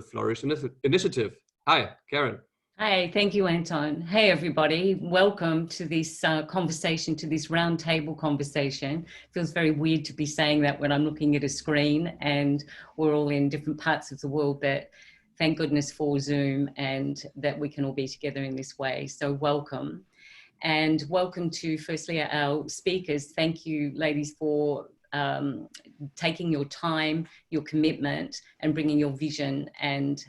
Flourish Initiative. Hi, Karen. Hi, thank you, Anton. Hey, everybody. Welcome to this conversation, to this roundtable conversation. It feels very weird to be saying that when I'm looking at a screen and we're all in different parts of the world, but thank goodness for Zoom and that we can all be together in this way. So welcome. And welcome to, firstly, our speakers. Thank you, ladies, for taking your time, your commitment, and bringing your vision and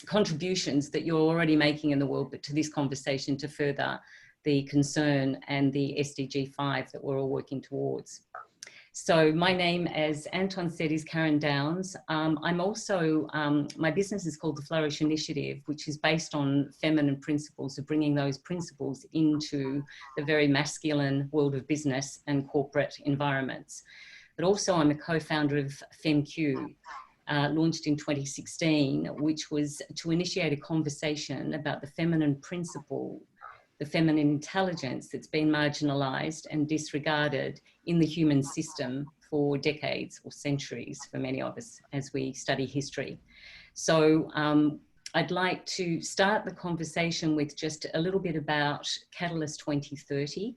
contributions that you're already making in the world, but to this conversation to further the concern and the SDG 5 that we're all working towards. So my name, as Anton said, is Karen Downs. I'm also, my business is called the Flourish Initiative, which is based on feminine principles of bringing those principles into the very masculine world of business and corporate environments. But also I'm a co-founder of FemQ, launched in 2016, which was to initiate a conversation about the feminine principle, the feminine intelligence that's been marginalized and disregarded in the human system for decades or centuries for many of us as we study history. So I'd like to start the conversation with just a little bit about Catalyst 2030.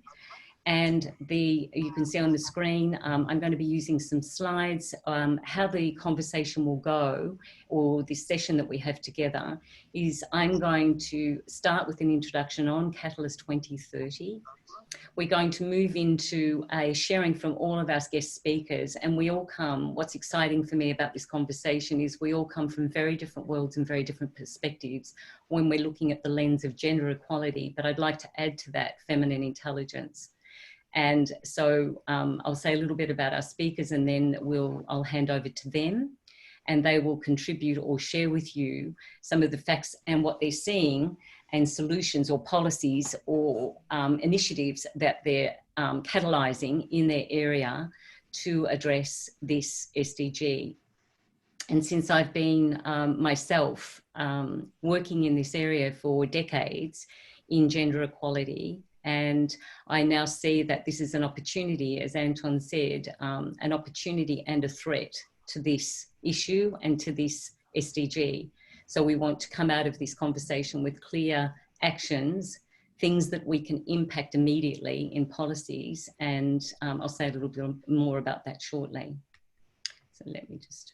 And you can see on the screen, I'm going to be using some slides. How the conversation will go, or this session that we have together, is I'm going to start with an introduction on Catalyst 2030. We're going to move into a sharing from all of our guest speakers, and we all come, what's exciting for me about this conversation is we all come from very different worlds and very different perspectives when we're looking at the lens of gender equality, but I'd like to add to that feminine intelligence. And so I'll say a little bit about our speakers and then I'll hand over to them and they will contribute or share with you some of the facts and what they're seeing and solutions or policies or initiatives that they're catalysing in their area to address this SDG. And since I've been myself working in this area for decades in gender equality, and I now see that this is an opportunity, as Anton said, an opportunity and a threat to this issue and to this SDG. So we want to come out of this conversation with clear actions, things that we can impact immediately in policies. And I'll say a little bit more about that shortly. So let me just...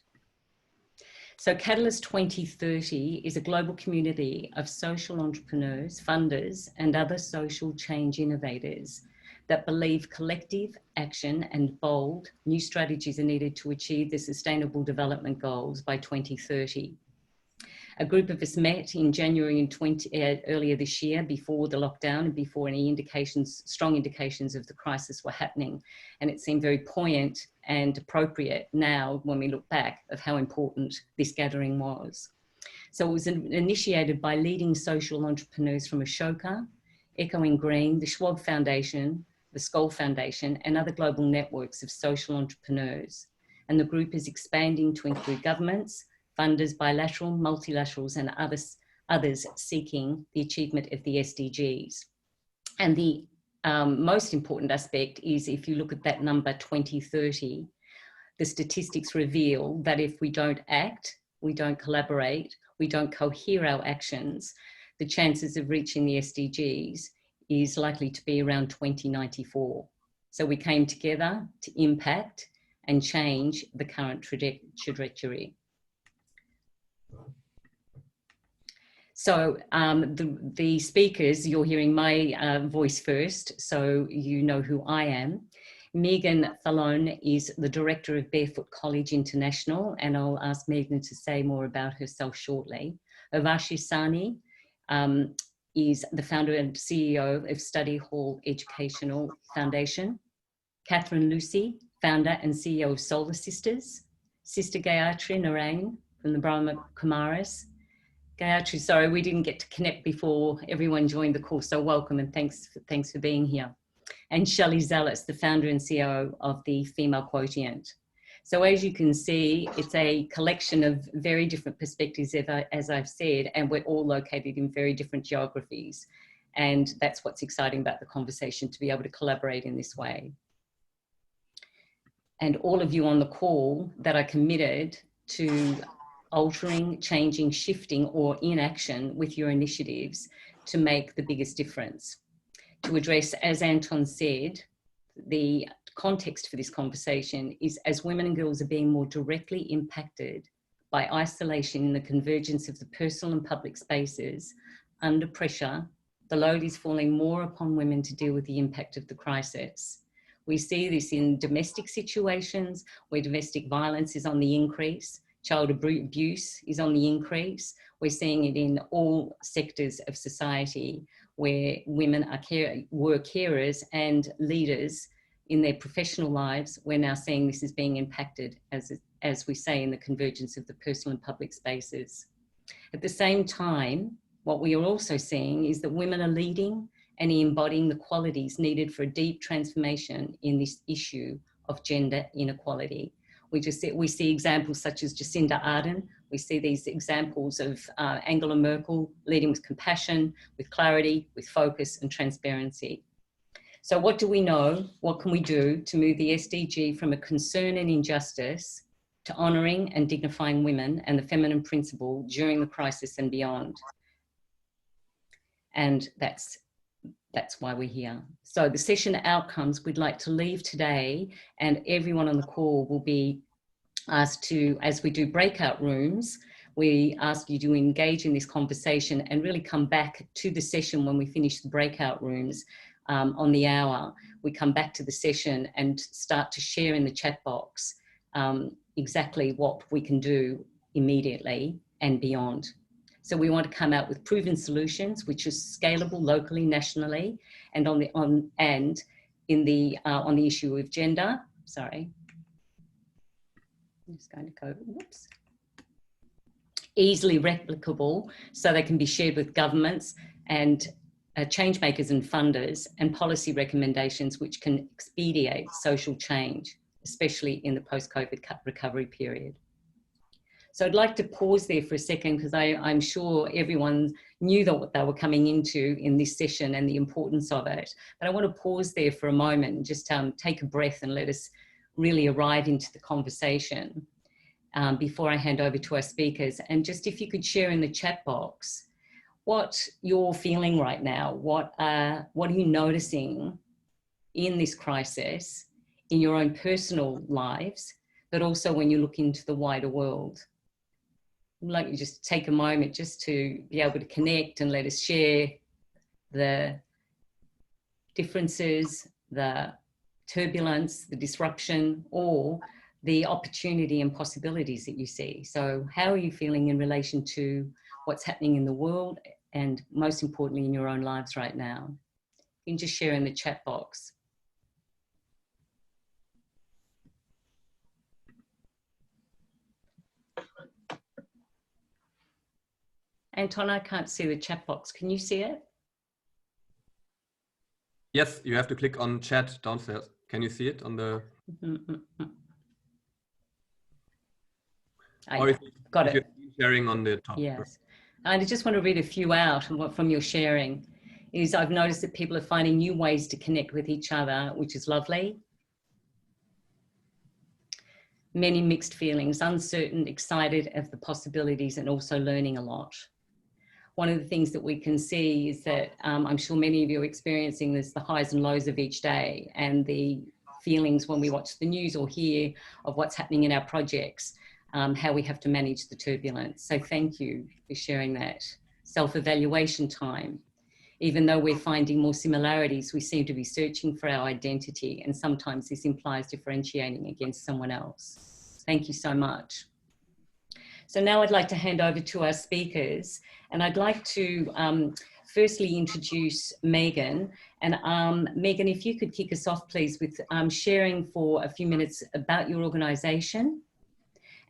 So Catalyst 2030 is a global community of social entrepreneurs, funders, and other social change innovators that believe collective action and bold new strategies are needed to achieve the Sustainable Development Goals by 2030. A group of us met in January earlier this year before the lockdown and before any strong indications of the crisis were happening. And it seemed very poignant and appropriate now when we look back of how important this gathering was. So it was initiated by leading social entrepreneurs from Ashoka, Echoing Green, the Schwab Foundation, the Skoll Foundation, and other global networks of social entrepreneurs. And the group is expanding to include governments, funders, bilateral, multilaterals, and others seeking the achievement of the SDGs. And the most important aspect is if you look at that number 2030, the statistics reveal that if we don't act, we don't collaborate, we don't cohere our actions, the chances of reaching the SDGs is likely to be around 2094. So we came together to impact and change the current trajectory. So the speakers, you're hearing my voice first, so you know who I am. Megan Fallon is the director of Barefoot College International, and I'll ask Megan to say more about herself shortly. Urvashi Sani is the founder and CEO of Study Hall Educational Foundation. Catherine Lucy, founder and CEO of Solar Sisters. Sister Gayatri Narain from the Brahma Kumaris. Gayatri, sorry, we didn't get to connect before everyone joined the call, so welcome and thanks for being here. And Shelley Zealous, the founder and CEO of the Female Quotient. So as you can see, it's a collection of very different perspectives, as I've said, and we're all located in very different geographies. And that's what's exciting about the conversation, to be able to collaborate in this way. And all of you on the call that are committed to altering, changing, shifting, or in action with your initiatives to make the biggest difference. To address, as Anton said, the context for this conversation is as women and girls are being more directly impacted by isolation in the convergence of the personal and public spaces under pressure, the load is falling more upon women to deal with the impact of the crisis. We see this in domestic situations where domestic violence is on the increase, child abuse is on the increase. We're seeing it in all sectors of society where women were carers and leaders in their professional lives. We're now seeing this is being impacted, as we say, in the convergence of the personal and public spaces. At the same time, what we are also seeing is that women are leading and embodying the qualities needed for a deep transformation in this issue of gender inequality. We see examples such as Jacinda Ardern. We see these examples of Angela Merkel leading with compassion, with clarity, with focus and transparency. So what do we know? What can we do to move the SDG from a concern and injustice to honouring and dignifying women and the feminine principle during the crisis and beyond? And that's why we're here. So the session outcomes we'd like to leave today, and everyone on the call will be asked to, as we do breakout rooms, we ask you to engage in this conversation and really come back to the session when we finish the breakout rooms on the hour. We come back to the session and start to share in the chat box exactly what we can do immediately and beyond. So we want to come out with proven solutions, which is scalable locally, nationally, and on the issue of gender. Sorry, I'm just going to go. Whoops. Easily replicable, so they can be shared with governments and change makers and funders, and policy recommendations which can expedite social change, especially in the post-COVID recovery period. So I'd like to pause there for a second because I'm sure everyone knew what they were coming into in this session and the importance of it. But I want to pause there for a moment and just take a breath and let us really arrive into the conversation before I hand over to our speakers. And just if you could share in the chat box what you're feeling right now, what are you noticing in this crisis in your own personal lives, but also when you look into the wider world. I'd like you to just take a moment just to be able to connect and let us share the differences, the turbulence, the disruption, or the opportunity and possibilities that you see. So how are you feeling in relation to what's happening in the world and most importantly in your own lives right now? You can just share in the chat box. Anton, I can't see the chat box. Can you see it? Yes, you have to click on chat downstairs. Can you see it on the? Got it. Sharing on the top. Yes. And I just want to read a few out from your sharing. I've noticed that people are finding new ways to connect with each other, which is lovely. Many mixed feelings, uncertain, excited of the possibilities, and also learning a lot. One of the things that we can see is that I'm sure many of you are experiencing this, the highs and lows of each day and the feelings when we watch the news or hear of what's happening in our projects, how we have to manage the turbulence. So thank you for sharing that. Self-evaluation time. Even though we're finding more similarities, we seem to be searching for our identity, and sometimes this implies differentiating against someone else. Thank you so much. So now I'd like to hand over to our speakers, and I'd like to firstly introduce Megan. And Megan, if you could kick us off, please, with sharing for a few minutes about your organisation.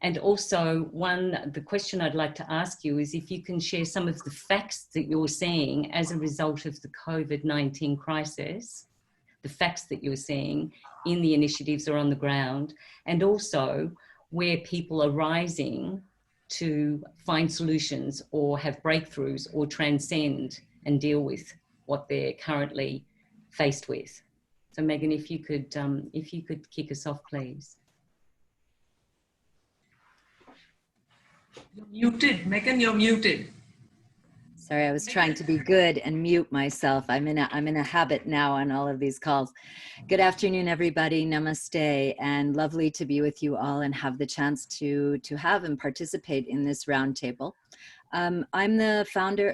And also the question I'd like to ask you is if you can share some of the facts that you're seeing as a result of the COVID-19 crisis, the facts that you're seeing in the initiatives that are on the ground, and also where people are rising to find solutions or have breakthroughs or transcend and deal with what they're currently faced with. So Megan, if you could kick us off, please. You're muted. Megan, you're muted. Sorry, I was trying to be good and mute myself. I'm in a habit now on all of these calls. Good afternoon, everybody. Namaste, and lovely to be with you all and have the chance to have and participate in this roundtable. I'm the founder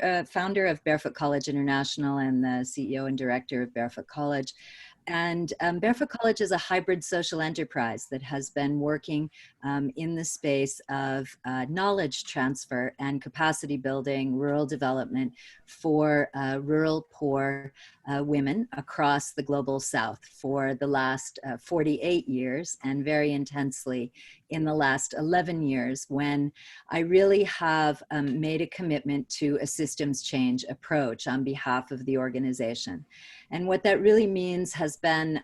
of Barefoot College International and the CEO and director of Barefoot College. And Barefoot College is a hybrid social enterprise that has been working in the space of knowledge transfer and capacity building, rural development for rural poor women across the global South for the last 48 years, and very intensely in the last 11 years, when I really have made a commitment to a systems change approach on behalf of the organization. And what that really means has been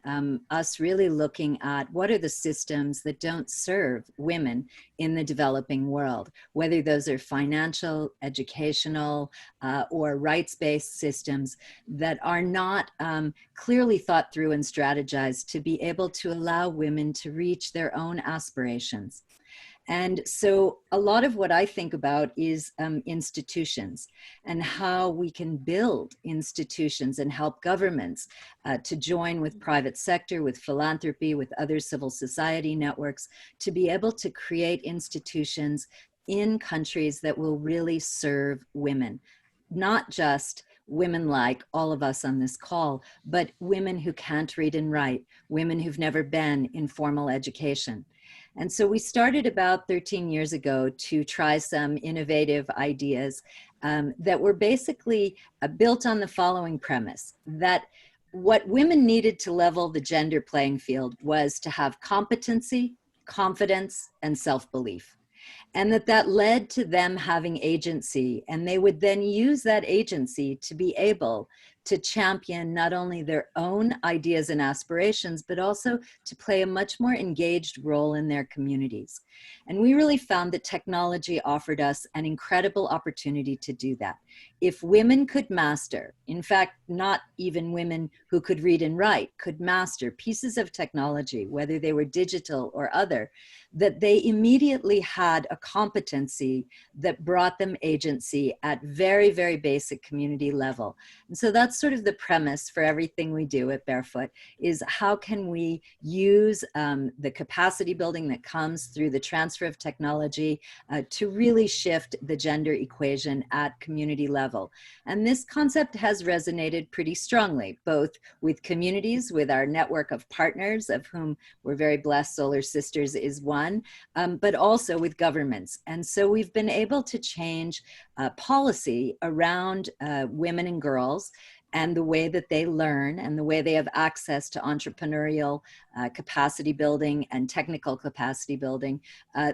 us really looking at what are the systems that don't serve women in the developing world, whether those are financial, educational, or rights-based systems that are not clearly thought through and strategized to be able to allow women to reach their own aspirations. And so a lot of what I think about is institutions and how we can build institutions and help governments to join with private sector, with philanthropy, with other civil society networks, to be able to create institutions in countries that will really serve women, not just women like all of us on this call, but women who can't read and write, women who've never been in formal education. And so we started about 13 years ago to try some innovative ideas that were basically built on the following premise, that what women needed to level the gender playing field was to have competency, confidence, and self-belief. And that led to them having agency, and they would then use that agency to be able to champion not only their own ideas and aspirations, but also to play a much more engaged role in their communities. And we really found that technology offered us an incredible opportunity to do that. If women could master, in fact, not even women who could read and write, could master pieces of technology, whether they were digital or other, that they immediately had a competency that brought them agency at very, very basic community level. And so that's sort of the premise for everything we do at Barefoot, is how can we use the capacity building that comes through the transfer of technology to really shift the gender equation at community level. And this concept has resonated pretty strongly, both with communities, with our network of partners, of whom we're very blessed, Solar Sisters is one, but also with governments. And so we've been able to change policy around women and girls and the way that they learn and the way they have access to entrepreneurial capacity building and technical capacity building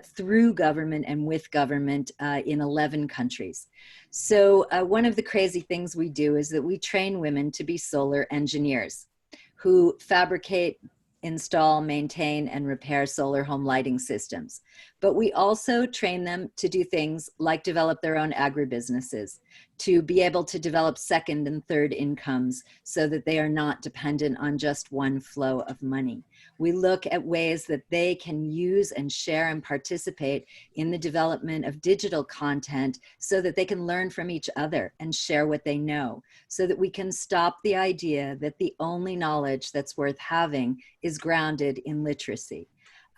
through government and with government in 11 countries. So one of the crazy things we do is that we train women to be solar engineers who fabricate, install, maintain, and repair solar home lighting systems. But we also train them to do things like develop their own agribusinesses, to be able to develop second and third incomes so that they are not dependent on just one flow of money. We look at ways that they can use and share and participate in the development of digital content so that they can learn from each other and share what they know, so that we can stop the idea that the only knowledge that's worth having is grounded in literacy.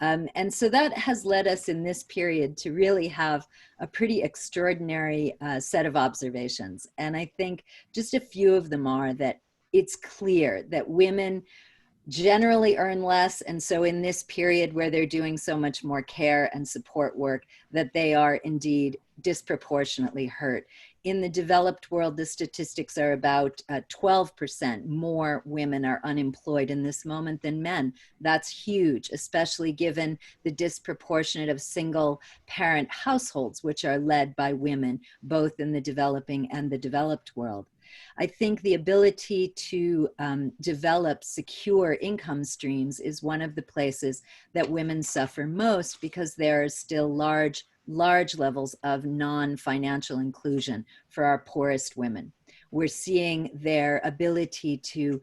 And so that has led us in this period to really have a pretty extraordinary set of observations. And I think just a few of them are that it's clear that women generally earn less. And so in this period where they're doing so much more care and support work, that they are indeed disproportionately hurt. In the developed world, the statistics are about 12% more women are unemployed in this moment than men. That's huge, especially given the disproportionate of single parent households, which are led by women, both in the developing and the developed world. I think the ability to develop secure income streams is one of the places that women suffer most, because there are still large levels of non-financial inclusion for our poorest women. We're seeing their ability to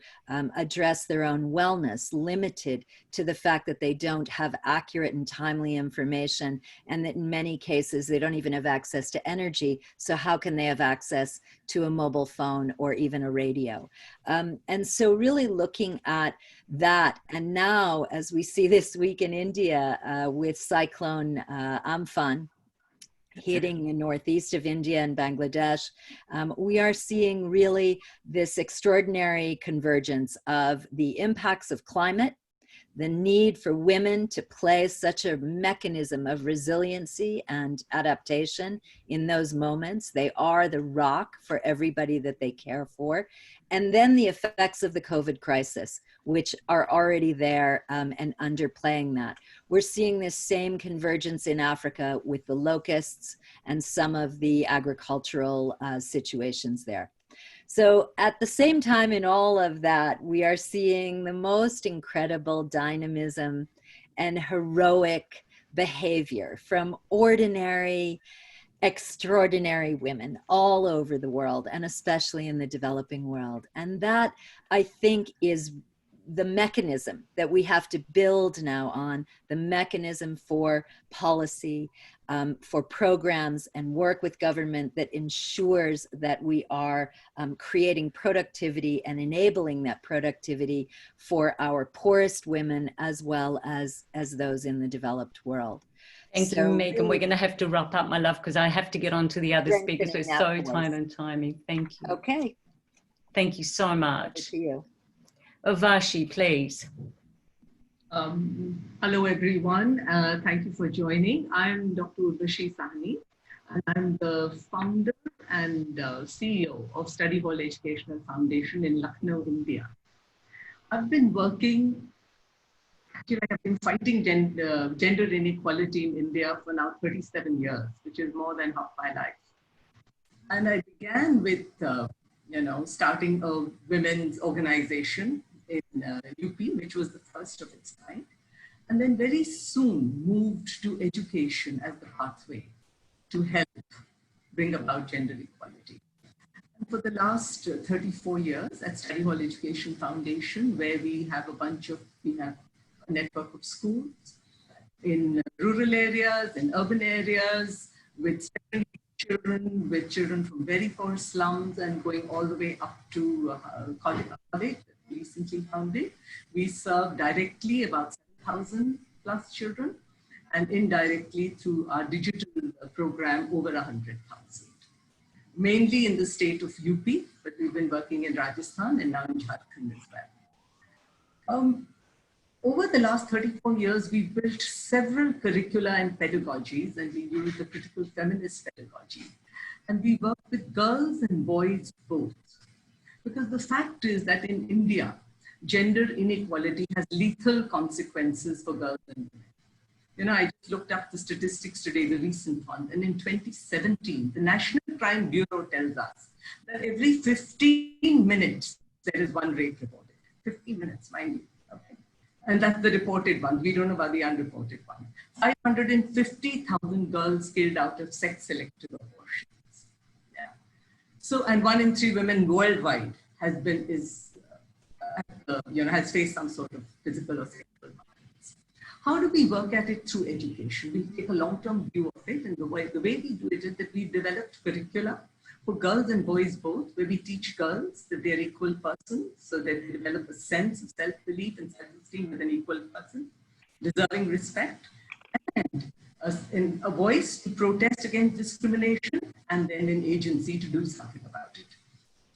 address their own wellness limited to the fact that they don't have accurate and timely information, and that in many cases they don't even have access to energy. So how can they have access to a mobile phone or even a radio? And so really looking at that, and now as we see this week in India with Cyclone Amphan hitting the northeast of India and Bangladesh, we are seeing really this extraordinary convergence of the impacts of climate, the need for women to play such a mechanism of resiliency and adaptation in those moments. They are the rock for everybody that they care for. And then the effects of the COVID crisis, which are already there and underplaying that. We're seeing this same convergence in Africa with the locusts and some of the agricultural situations there. So at the same time in all of that, we are seeing the most incredible dynamism and heroic behavior from ordinary, extraordinary women all over the world, and especially in the developing world. And that, I think, is the mechanism that we have to build now on, the mechanism for policy, for programs and work with government that ensures that we are creating productivity and enabling that productivity for our poorest women as well as those in the developed world. Thank you, Megan. Really, we're going to have to wrap up, my love, because I have to get on to the other speakers. We're so tight on timing. Thank you. Okay. Thank you so much. Good to you. Urvashi, please. Hello, everyone. Thank you for joining. I'm Dr. Urvashi Sahni, and I'm the founder and CEO of Study Hall Educational Foundation in Lucknow, India. I've been working, actually I've been fighting gender inequality in India for now 37 years, which is more than half my life. And I began with, starting a women's organization in UP, which was the first of its kind. And then very soon moved to education as the pathway to help bring about gender equality. And for the last 34 years at Study Hall Education Foundation, where we have a network of schools in rural areas, in urban areas, with children from very poor slums and going all the way up to college, recently founded. We serve directly about 7,000 plus children, and indirectly through our digital program over 100,000. Mainly in the state of UP, but we've been working in Rajasthan and now in Jharkhand as well. Over the last 34 years, we've built several curricula and pedagogies, and we use the critical feminist pedagogy. And we work with girls and boys both. Because the fact is that in India, gender inequality has lethal consequences for girls and women. I just looked up the statistics today, the recent one, and in 2017, the National Crime Bureau tells us that every 15 minutes, there is one rape reported. 15 minutes, mind you. Okay. And that's the reported one. We don't know about the unreported one. 550,000 girls killed out of sex-selective abortions. Yeah. So, and 1 in 3 women worldwide has faced some sort of physical or sexual violence. How do we work at it through education? We take a long-term view of it, and the way we do it is that we've developed curricula for girls and boys both, where we teach girls that they're equal persons, so that they develop a sense of self-belief and self-esteem with an equal person, deserving respect, and a voice to protest against discrimination, and then an agency to do something about it.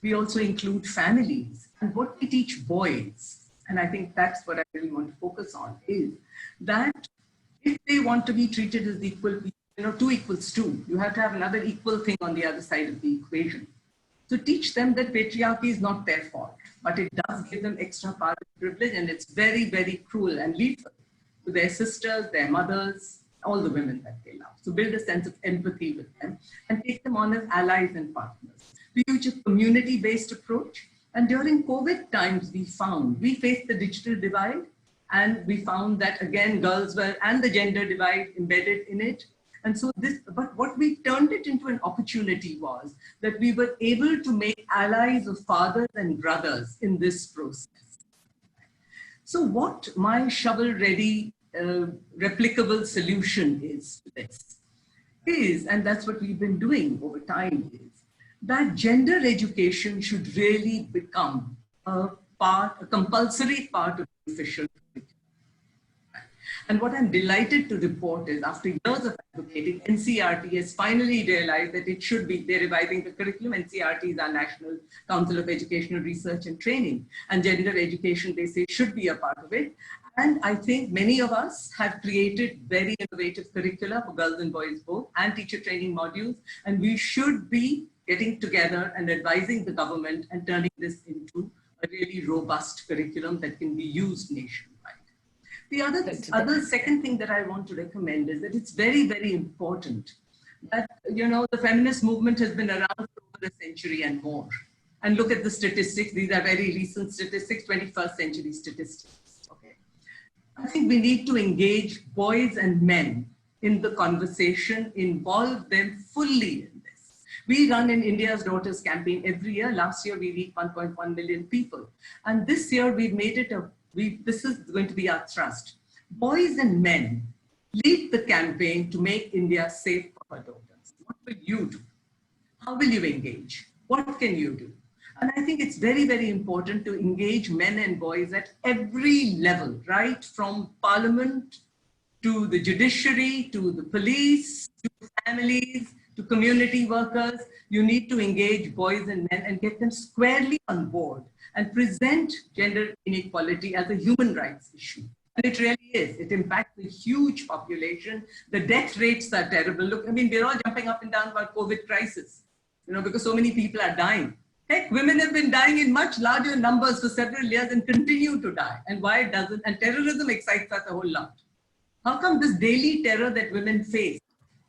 We also include families, and what we teach boys, and I think that's what I really want to focus on, is that if they want to be treated as equal, 2 equals 2, you have to have another equal thing on the other side of the equation. So teach them that patriarchy is not their fault, but it does give them extra power and privilege, and it's very, very cruel and lethal to their sisters, their mothers, all the women that they love. So build a sense of empathy with them and take them on as allies and partners. We use a community-based approach. And during COVID times, we faced the digital divide, and we found that again, girls were, and the gender divide embedded in it. And so but what we turned it into an opportunity was that we were able to make allies of fathers and brothers in this process. So what my shovel-ready replicable solution is to this is, and that's what we've been doing over time, is that gender education should really become a compulsory part of the official curriculum. And what I'm delighted to report is, after years of advocating, NCERT has finally realized that it should be, they're revising the curriculum. NCERT is our National Council of Educational Research and Training, and gender education, they say, should be a part of it. And I think many of us have created very innovative curricula for girls and boys both, and teacher training modules. And we should be getting together and advising the government and turning this into a really robust curriculum that can be used nationwide. The second thing that I want to recommend is that it's very, very important that, you know, the feminist movement has been around for over a century and more. And look at the statistics. These are very recent statistics, 21st century statistics. Okay. I think we need to engage boys and men in the conversation, involve them fully in this. We run an India's Daughters campaign every year. Last year, we reached 1.1 million people. And this year, we've made it this is going to be our thrust. Boys and men, lead the campaign to make India safe for her daughters. What will you do? How will you engage? What can you do? And I think it's very, very important to engage men and boys at every level, right? From parliament to the judiciary, to the police, to families, to community workers. You need to engage boys and men and get them squarely on board and present gender inequality as a human rights issue. And it really is. It impacts a huge population. The death rates are terrible. Look, I mean, we're all jumping up and down about COVID crisis, you know, because so many people are dying. Heck, women have been dying in much larger numbers for several years and continue to die. And why it doesn't? And terrorism excites us a whole lot. How come this daily terror that women face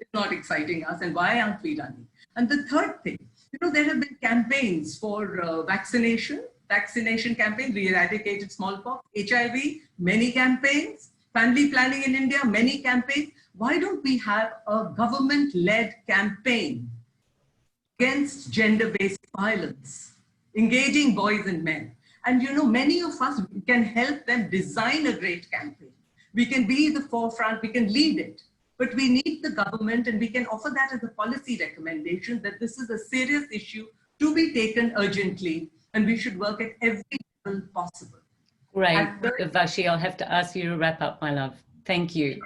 is not exciting us, and why aren't we running? And the third thing, you know, there have been campaigns for vaccination campaigns. We eradicated smallpox, HIV, many campaigns, family planning in India, many campaigns. Why don't we have a government-led campaign against gender-based violence, engaging boys and men? And you know, many of us can help them design a great campaign. We can be the forefront, we can lead it, but we need the government, and we can offer that as a policy recommendation that this is a serious issue to be taken urgently, and we should work at every level possible. Great. Vashi, I'll have to ask you to wrap up, my love. Thank you.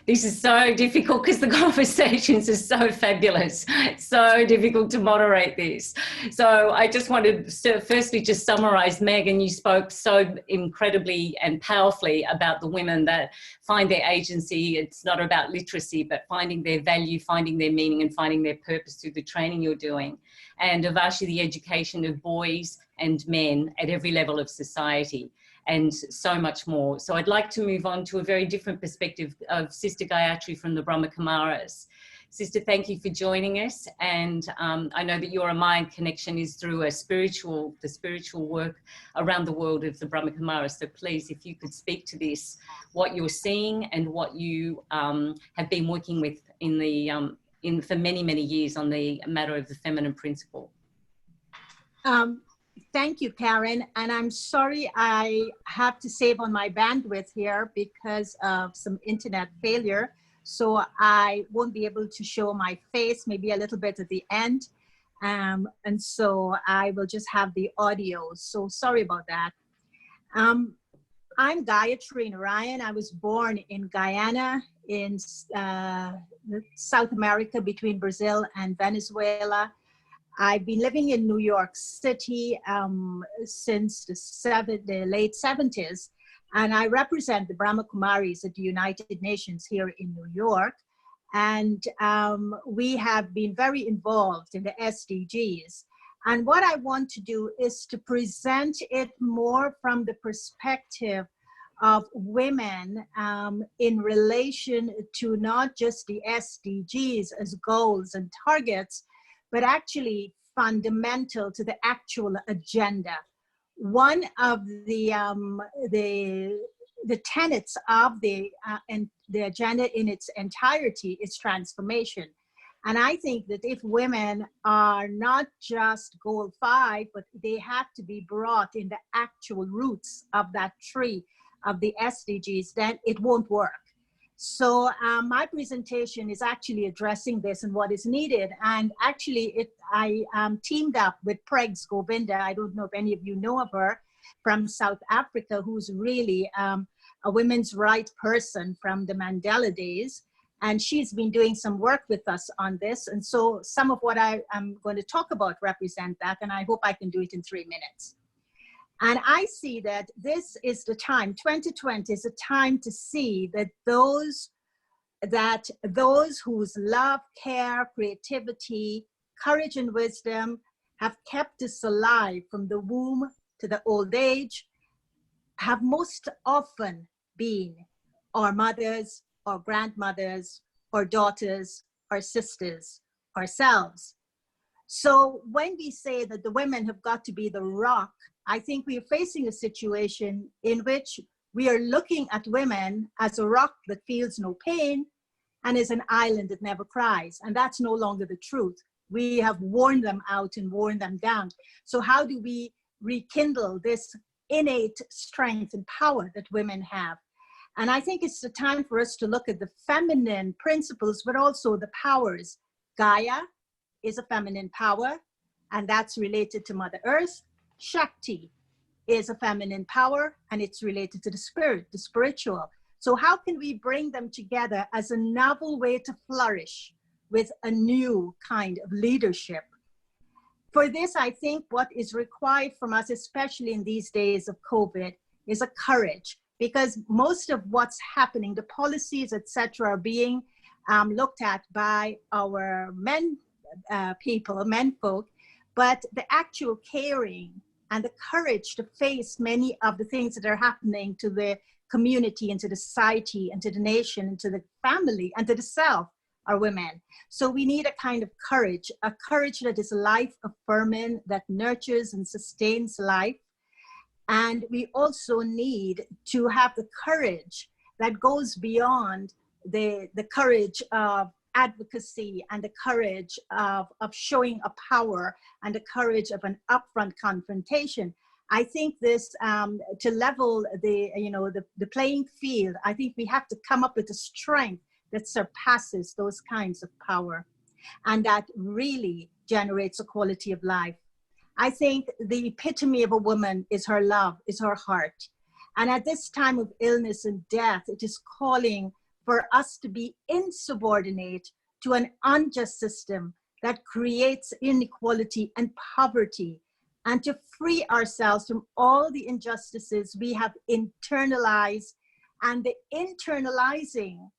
This is so difficult because the conversations are so fabulous. So difficult to moderate this. So I just wanted to firstly just summarize, Megan, you spoke so incredibly and powerfully about the women that find their agency. It's not about literacy, but finding their value, finding their meaning, and finding their purpose through the training you're doing. And Vashi, the education of boys and men at every level of society, and so much more. So I'd like to move on to a very different perspective of Sister Gayatri from the Brahma Kumaris. Sister, thank you for joining us. And I know that your mind connection is through the spiritual work around the world of the Brahma Kumaris. So please, if you could speak to this, what you're seeing and what you have been working with for many, many years on the matter of the feminine principle. Thank you, Karen. And I'm sorry I have to save on my bandwidth here because of some internet failure. So I won't be able to show my face, maybe a little bit at the end. And so I will just have the audio. So sorry about that. I'm Gayatri Narayan. I was born in Guyana in South America between Brazil and Venezuela. I've been living in New York City since the late 70s, and I represent the Brahma Kumaris at the United Nations here in New York. And we have been very involved in the SDGs. And what I want to do is to present it more from the perspective of women in relation to not just the SDGs as goals and targets, but actually fundamental to the actual agenda. One of the the tenets of the agenda in its entirety is transformation. And I think that if women are not just goal 5, but they have to be brought in the actual roots of that tree of the SDGs, then it won't work. So my presentation is actually addressing this and what is needed. And actually, I teamed up with Pregs Govinda. I don't know if any of you know of her, from South Africa, who's really a women's rights person from the Mandela days. And she's been doing some work with us on this. And so some of what I am going to talk about represent that. And I hope I can do it in 3 minutes. And I see that this is the time, 2020 is a time to see that those whose love, care, creativity, courage, and wisdom have kept us alive from the womb to the old age have most often been our mothers, our grandmothers, our daughters, our sisters, ourselves. So when we say that the women have got to be the rock, I think we are facing a situation in which we are looking at women as a rock that feels no pain and is an island that never cries. And that's no longer the truth. We have worn them out and worn them down. So how do we rekindle this innate strength and power that women have? And I think it's the time for us to look at the feminine principles, but also the powers. Gaia is a feminine power, and that's related to Mother Earth. Shakti is a feminine power, and it's related to the spirit, the spiritual. So how can we bring them together as a novel way to flourish with a new kind of leadership? For this, I think what is required from us, especially in these days of COVID, is a courage, because most of what's happening, the policies, etc., are being looked at by our menfolk, but the actual caring and the courage to face many of the things that are happening to the community and to the society and to the nation and to the family and to the self are women. So we need a kind of courage, a courage that is life affirming, that nurtures and sustains life. And we also need to have the courage that goes beyond the courage of advocacy and the courage of showing a power and the courage of an upfront confrontation. I think this, to level the playing field, I think we have to come up with a strength that surpasses those kinds of power and that really generates a quality of life. I think the epitome of a woman is her love, is her heart. And at this time of illness and death, it is calling for us to be insubordinate to an unjust system that creates inequality and poverty, and to free ourselves from all the injustices we have internalized. And the internalizing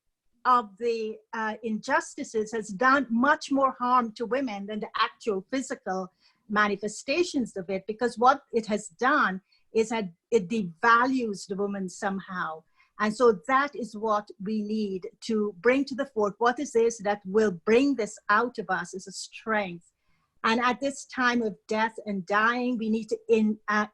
of the injustices has done much more harm to women than the actual physical manifestations of it, because what it has done is that it devalues the woman somehow. And so that is what we need to bring to the fore. What is this that will bring this out of us is a strength. And at this time of death and dying, we need to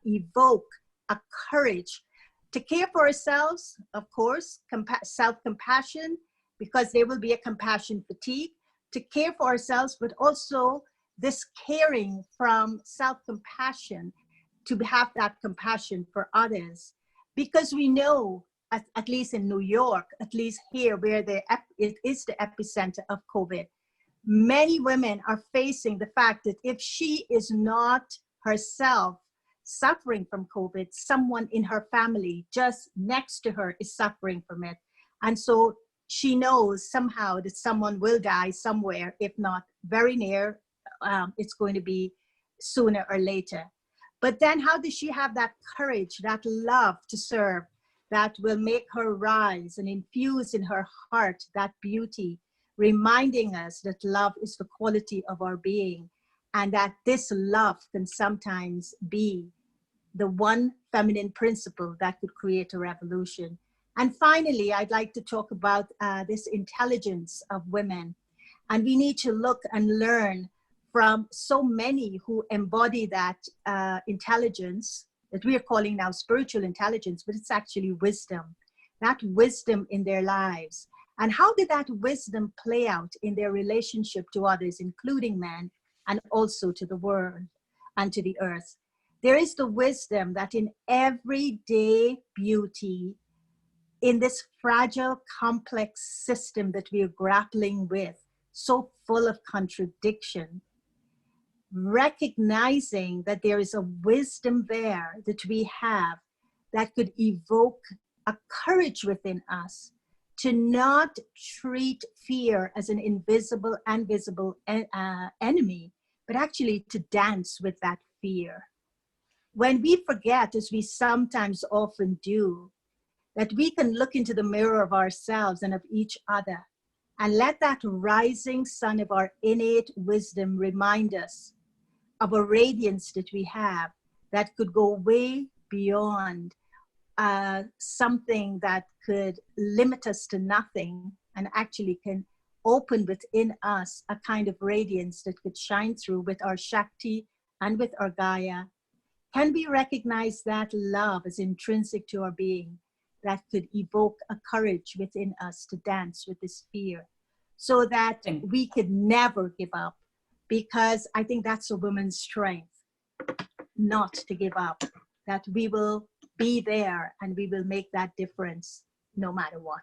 evoke a courage to care for ourselves, of course, self-compassion, because there will be a compassion fatigue, to care for ourselves, but also this caring from self-compassion to have that compassion for others. Because we know, at least in New York, at least here where it is the epicenter of COVID, many women are facing the fact that if she is not herself suffering from COVID, someone in her family just next to her is suffering from it. And so she knows somehow that someone will die somewhere, if not very near, it's going to be sooner or later. But then how does she have that courage, that love to serve, that will make her rise and infuse in her heart that beauty, reminding us that love is the quality of our being, and that this love can sometimes be the one feminine principle that could create a revolution. And finally, I'd like to talk about this intelligence of women. And we need to look and learn from so many who embody that intelligence, that we are calling now spiritual intelligence, but it's actually wisdom, that wisdom in their lives. And how did that wisdom play out in their relationship to others, including men, and also to the world and to the earth? There is the wisdom that in everyday beauty, in this fragile, complex system that we are grappling with, so full of contradiction, recognizing that there is a wisdom there that we have that could evoke a courage within us to not treat fear as an invisible and visible enemy, but actually to dance with that fear. When we forget, as we sometimes often do, that we can look into the mirror of ourselves and of each other and let that rising sun of our innate wisdom remind us of a radiance that we have that could go way beyond something that could limit us to nothing, and actually can open within us a kind of radiance that could shine through with our Shakti and with our Gaia. Can we recognize that love is intrinsic to our being that could evoke a courage within us to dance with this fear, so that we could never give up? Because I think that's a woman's strength, not to give up, that we will be there and we will make that difference no matter what.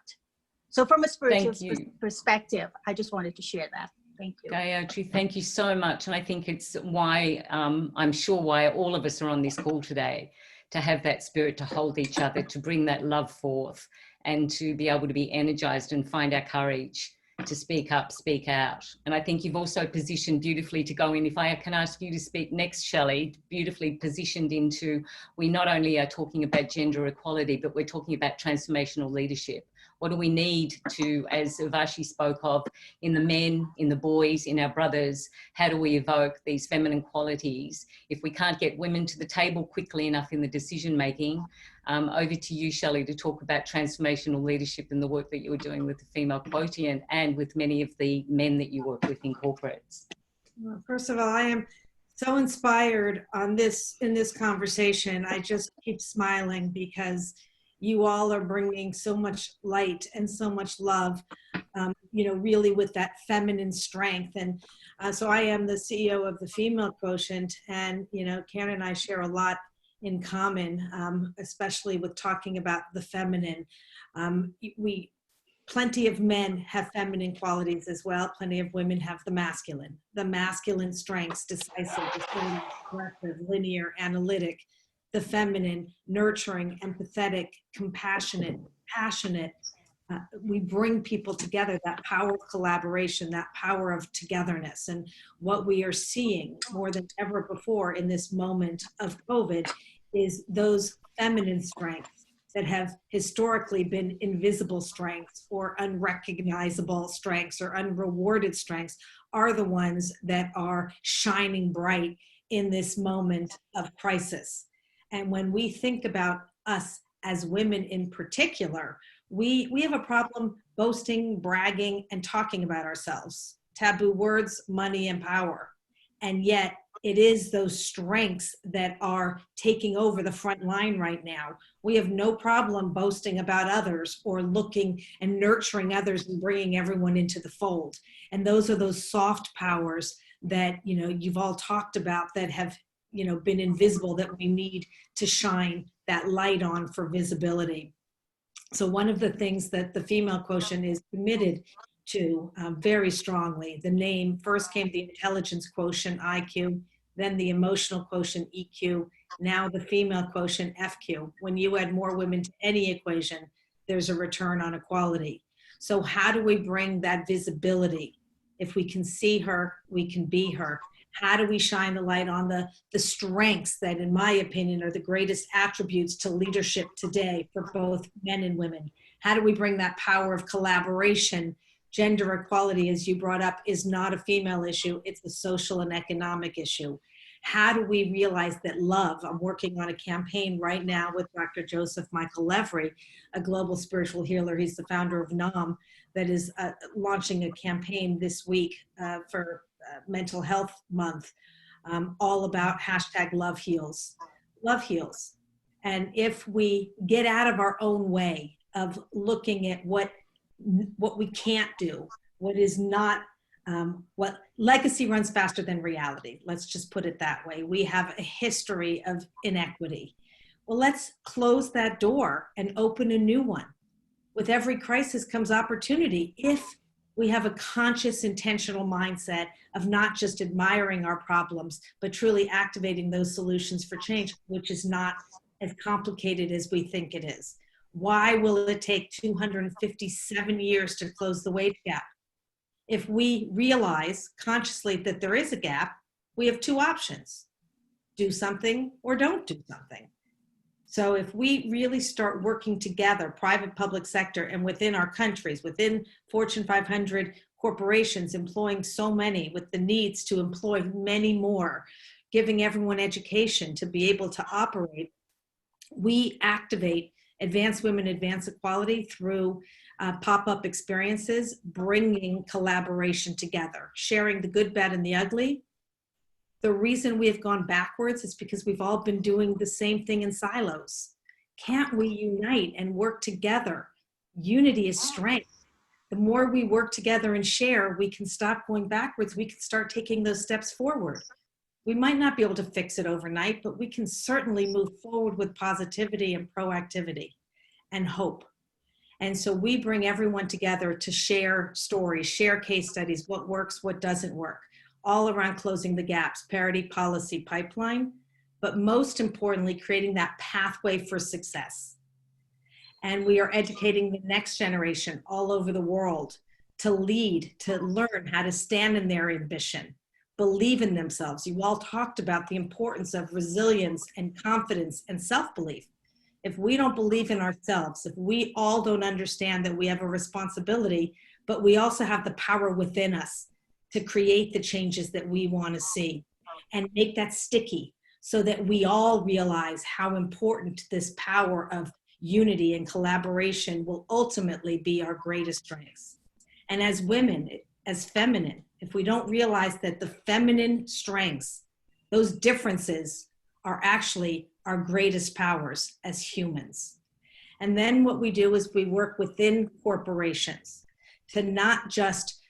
So from a spiritual perspective, I just wanted to share that. Thank you. Gayatri, thank you so much. And I think it's why, I'm sure why all of us are on this call today, to have that spirit to hold each other, to bring that love forth, and to be able to be energized and find our courage to speak up, speak out. And I think you've also positioned beautifully to go in. If I can ask you to speak next, Shelley, beautifully positioned into, we not only are talking about gender equality, but we're talking about transformational leadership. What do we need to, as Vashi spoke of, in the men, in the boys, in our brothers? How do we evoke these feminine qualities? If we can't get women to the table quickly enough in the decision making, over to you, Shelley, to talk about transformational leadership and the work that you were doing with the female quotient and with many of the men that you work with in corporates. Well, first of all, I am so inspired in this conversation. I just keep smiling because you all are bringing so much light and so much love, really with that feminine strength. And so I am the CEO of the Female Quotient, and, Karen and I share a lot in common, especially with talking about the feminine. Plenty of men have feminine qualities as well. Plenty of women have the masculine strengths, decisive, discerning, aggressive, linear, analytic. The feminine, nurturing, empathetic, compassionate, passionate. We bring people together, that power of collaboration, that power of togetherness. And what we are seeing more than ever before in this moment of COVID is those feminine strengths that have historically been invisible strengths or unrecognizable strengths or unrewarded strengths are the ones that are shining bright in this moment of crisis. And when we think about us as women in particular, we have a problem boasting, bragging, and talking about ourselves. Taboo words, money, and power. And yet it is those strengths that are taking over the front line right now. We have no problem boasting about others or looking and nurturing others and bringing everyone into the fold. And those are those soft powers that, you've all talked about that have been invisible, that we need to shine that light on for visibility. So one of the things that the Female Quotient is committed to very strongly, the name first came the Intelligence Quotient, IQ, then the Emotional Quotient, EQ, now the Female Quotient, FQ. When you add more women to any equation, there's a return on equality. So how do we bring that visibility? If we can see her, we can be her. How do we shine the light on the strengths that, in my opinion, are the greatest attributes to leadership today for both men and women? How do we bring that power of collaboration? Gender equality, as you brought up, is not a female issue. It's a social and economic issue. How do we realize that love? I'm working on a campaign right now with Dr. Joseph Michael Levry, a global spiritual healer. He's the founder of NAM, that is launching a campaign this week for Mental Health Month, all about #LoveHeals. Love heals. And if we get out of our own way of looking at what we can't do, what is not, what legacy runs faster than reality. Let's just put it that way. We have a history of inequity. Well, let's close that door and open a new one. With every crisis comes opportunity if we have a conscious, intentional mindset of not just admiring our problems, but truly activating those solutions for change, which is not as complicated as we think it is. Why will it take 257 years to close the wage gap? If we realize consciously that there is a gap, we have two options: do something or don't do something. So if we really start working together, private, public sector, and within our countries, within Fortune 500 corporations, employing so many with the needs to employ many more, giving everyone education to be able to operate, we activate Advanced Women, Advance Equality through pop-up experiences, bringing collaboration together, sharing the good, bad, and the ugly. The reason we have gone backwards is because we've all been doing the same thing in silos. Can't we unite and work together? Unity is strength. The more we work together and share, we can stop going backwards. We can start taking those steps forward. We might not be able to fix it overnight, but we can certainly move forward with positivity and proactivity and hope. And so we bring everyone together to share stories, share case studies, what works, what doesn't work, all around closing the gaps, parity policy pipeline, but most importantly, creating that pathway for success. And we are educating the next generation all over the world to lead, to learn how to stand in their ambition, believe in themselves. You all talked about the importance of resilience and confidence and self-belief. If we don't believe in ourselves, if we all don't understand that we have a responsibility, but we also have the power within us to create the changes that we want to see and make that sticky so that we all realize how important this power of unity and collaboration will ultimately be our greatest strengths. And as women, as feminine, if we don't realize that the feminine strengths, those differences are actually our greatest powers as humans. And then what we do is we work within corporations to not just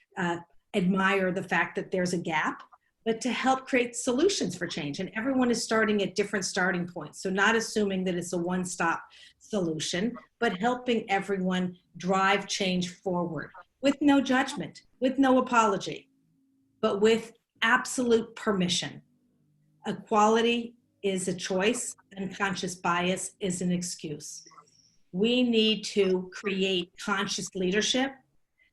admire the fact that there's a gap, but to help create solutions for change. And everyone is starting at different starting points. So not assuming that it's a one-stop solution, but helping everyone drive change forward with no judgment, with no apology, but with absolute permission. Equality is a choice, unconscious bias is an excuse. We need to create conscious leadership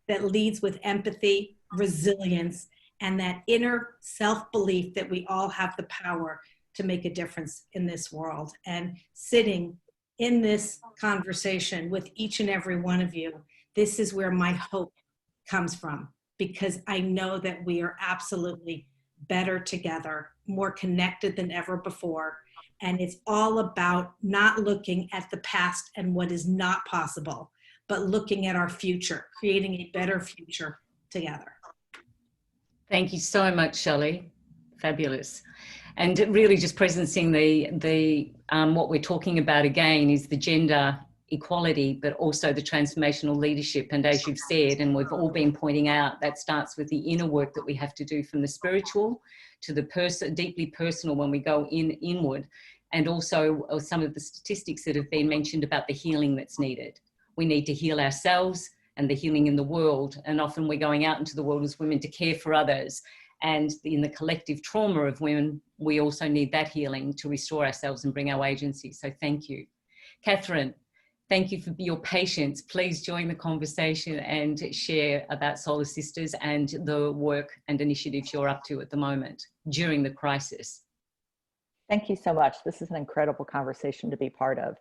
that leads with empathy, resilience, and that inner self-belief that we all have the power to make a difference in this world. And sitting in this conversation with each and every one of you, this is where my hope comes from, because I know that we are absolutely better together, more connected than ever before. And it's all about not looking at the past and what is not possible, but looking at our future, creating a better future together. Thank you so much, Shelley. Fabulous. And really just presencing what we're talking about again is the gender equality, but also the transformational leadership. And as you've said, and we've all been pointing out, that starts with the inner work that we have to do, from the spiritual to the deeply personal when we go inward. And also some of the statistics that have been mentioned about the healing that's needed. We need to heal ourselves and the healing in the world. And often we're going out into the world as women to care for others. And in the collective trauma of women, we also need that healing to restore ourselves and bring our agency. So thank you. Catherine, thank you for your patience. Please join the conversation and share about Solar Sisters and the work and initiatives you're up to at the moment during the crisis. Thank you so much. This is an incredible conversation to be part of.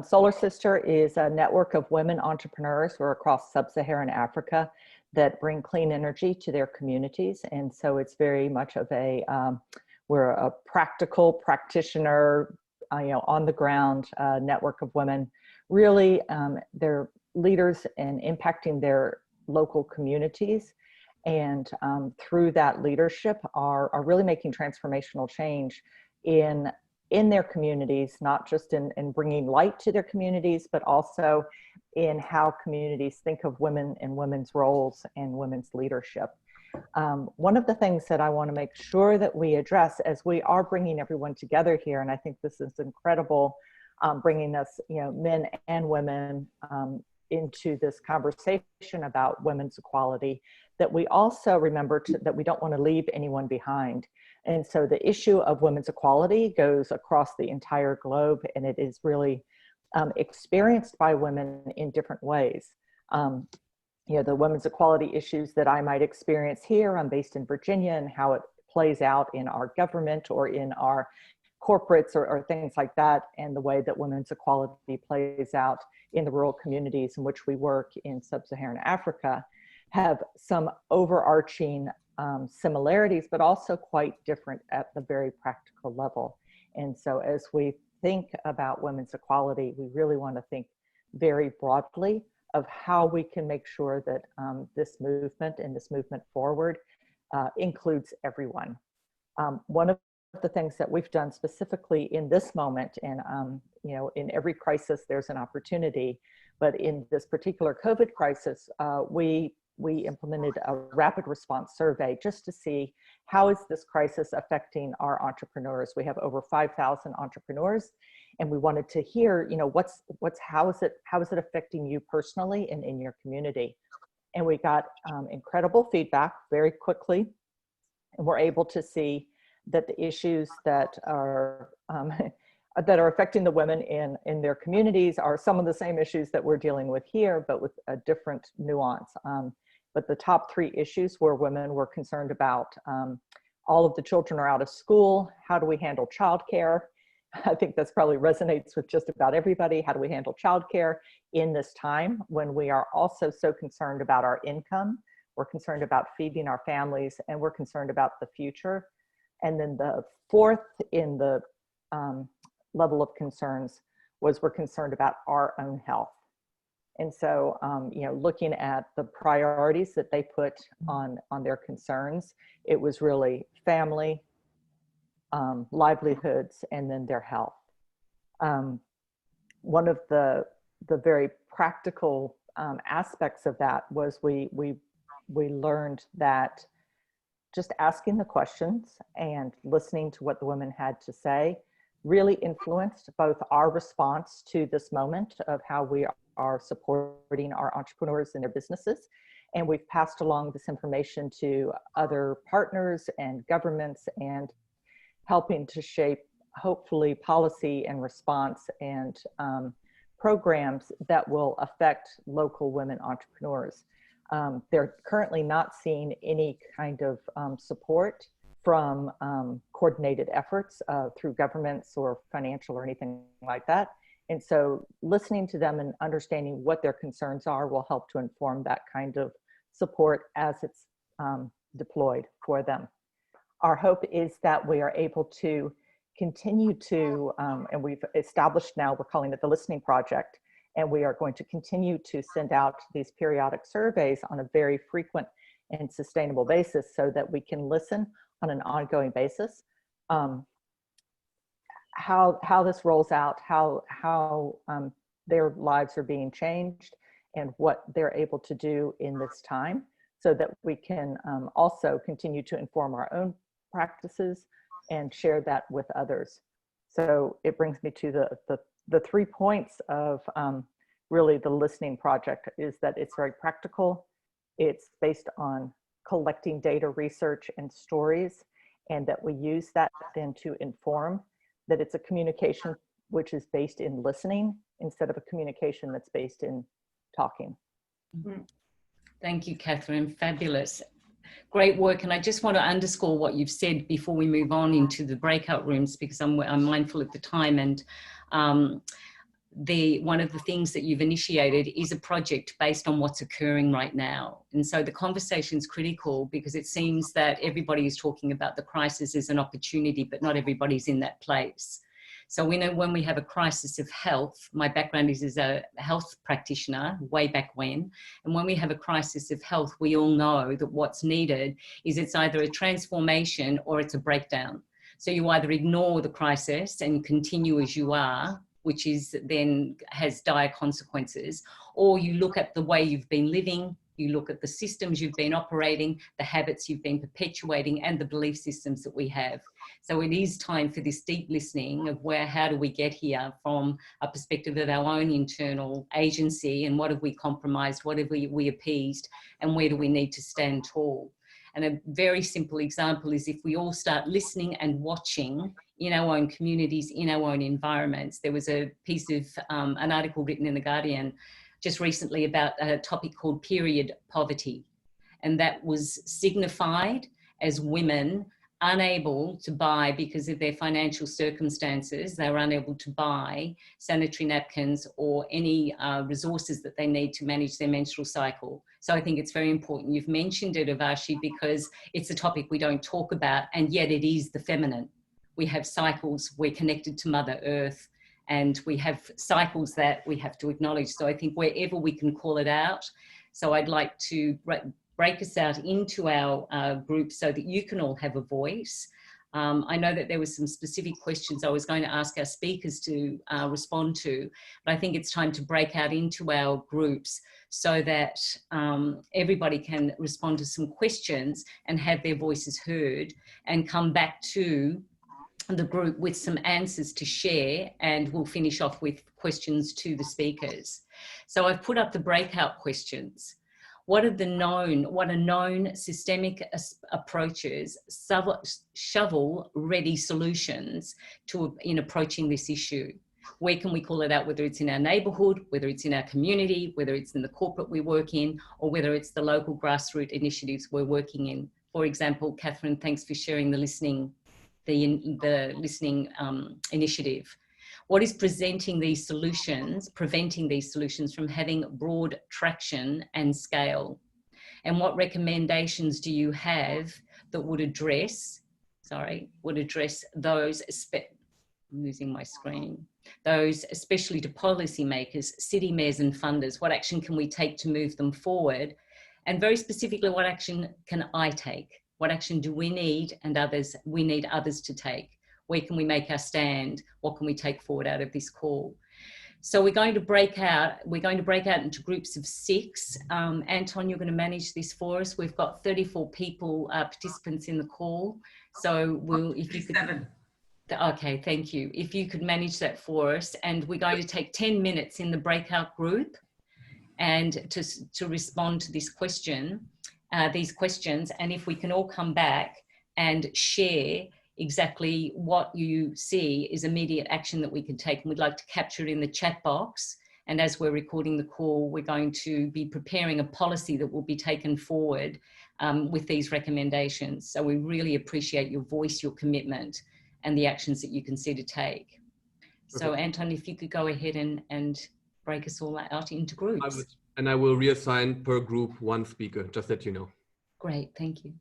Solar Sister is a network of women entrepreneurs who are across sub-Saharan Africa that bring clean energy to their communities. And so it's very much of a, we're a practical practitioner, on the ground network of women. Really, they're leaders in impacting their local communities. And through that leadership are really making transformational change in in their communities, not just in bringing light to their communities, but also in how communities think of women and women's roles and women's leadership. One of the things that I want to make sure that we address as we are bringing everyone together here, and I think this is incredible, bringing us, men and women into this conversation about women's equality, that we also remember that we don't want to leave anyone behind. And so the issue of women's equality goes across the entire globe, and it is really experienced by women in different ways. The women's equality issues that I might experience here, I'm based in Virginia, and how it plays out in our government or in our corporates or things like that, and the way that women's equality plays out in the rural communities in which we work in sub-Saharan Africa, have some overarching similarities, but also quite different at the very practical level. And so as we think about women's equality, we really want to think very broadly of how we can make sure that this movement and this movement forward includes everyone. One of the things that we've done specifically in this moment, and in every crisis there's an opportunity, but in this particular COVID crisis, we implemented a rapid response survey just to see how is this crisis affecting our entrepreneurs. We have over 5,000 entrepreneurs, and we wanted to hear, how is it affecting you personally and in your community? And we got incredible feedback very quickly, and we're able to see that the issues that are affecting the women in their communities are some of the same issues that we're dealing with here, but with a different nuance. But the top 3 issues where women were concerned about, all of the children are out of school. How do we handle childcare? I think this probably resonates with just about everybody. How do we handle childcare in this time when we are also so concerned about our income? We're concerned about feeding our families, and we're concerned about the future. And then the 4th in the level of concerns was we're concerned about our own health. And so, looking at the priorities that they put on their concerns, it was really family, livelihoods, and then their health. One of the very practical aspects of that was we learned that just asking the questions and listening to what the women had to say really influenced both our response to this moment of how we are supporting our entrepreneurs and their businesses. And we've passed along this information to other partners and governments, and helping to shape, hopefully, policy and response and programs that will affect local women entrepreneurs. They're currently not seeing any kind of support from coordinated efforts through governments or financial or anything like that. And so listening to them and understanding what their concerns are will help to inform that kind of support as it's deployed for them. Our hope is that we are able to continue to, and we've established now, we're calling it the Listening Project, and we are going to continue to send out these periodic surveys on a very frequent and sustainable basis so that we can listen on an ongoing basis. How this rolls out, how their lives are being changed, and what they're able to do in this time, so that we can also continue to inform our own practices and share that with others. So it brings me to the 3 points of really the Listening Project, is that it's very practical, it's based on collecting data, research, and stories, and that we use that then to inform, that it's a communication which is based in listening instead of a communication that's based in talking. Thank you, Catherine. Fabulous. Great work. And I just want to underscore what you've said before we move on into the breakout rooms, because I'm mindful of the time. And one of the things that you've initiated is a project based on what's occurring right now. And so the conversation is critical, because it seems that everybody is talking about the crisis as an opportunity, but not everybody's in that place. So we know when we have a crisis of health, my background is as a health practitioner way back when, and when we have a crisis of health, we all know that what's needed is it's either a transformation or it's a breakdown. So you either ignore the crisis and continue as you are, which is then has dire consequences, or you look at the way you've been living, you look at the systems you've been operating, the habits you've been perpetuating, and the belief systems that we have. So it is time for this deep listening of how do we get here from a perspective of our own internal agency, and what have we compromised, what have we appeased, and where do we need to stand tall. And a very simple example is if we all start listening and watching in our own communities, in our own environments. There was a piece of, an article written in The Guardian just recently about a topic called period poverty. And that was signified as women unable to buy, because of their financial circumstances, they were unable to buy sanitary napkins or any resources that they need to manage their menstrual cycle. So I think it's very important you've mentioned it, Avashi, because it's a topic we don't talk about, and yet it is the feminine. We have cycles, we're connected to Mother Earth, and we have cycles that we have to acknowledge. So I think wherever we can call it out. So I'd like to break us out into our group so that you can all have a voice. I know that there were some specific questions I was going to ask our speakers to respond to, but I think it's time to break out into our groups so that everybody can respond to some questions and have their voices heard, and come back to the group with some answers to share, and we'll finish off with questions to the speakers. So I've put up the breakout questions. What are known systemic approaches, shovel-ready solutions in approaching this issue? Where can we call it out, whether it's in our neighbourhood, whether it's in our community, whether it's in the corporate we work in, or whether it's the local grassroots initiatives we're working in? For example, Catherine, thanks for sharing the listening initiative. What is preventing these solutions from having broad traction and scale? And what recommendations do you have that would address those, I'm losing my screen, those especially to policymakers, city mayors and funders? What action can we take to move them forward? And very specifically, what action can I take? What action do we need others to take? Where can we make our stand? What can we take forward out of this call? So we're going to break out into groups of 6. Anton, you're going to manage this for us. We've got 34 people, participants in the call. So if you could, 7. Okay, thank you. If you could manage that for us. And we're going to take 10 minutes in the breakout group and to respond to this question. These questions, and if we can all come back and share exactly what you see is immediate action that we can take, and we'd like to capture it in the chat box. And as we're recording the call, we're going to be preparing a policy that will be taken forward with these recommendations. So we really appreciate your voice, your commitment, and the actions that you can see to take. So Anton, if you could go ahead and break us all out into groups. And I will reassign per group 1 speaker, just that you know. Great, thank you.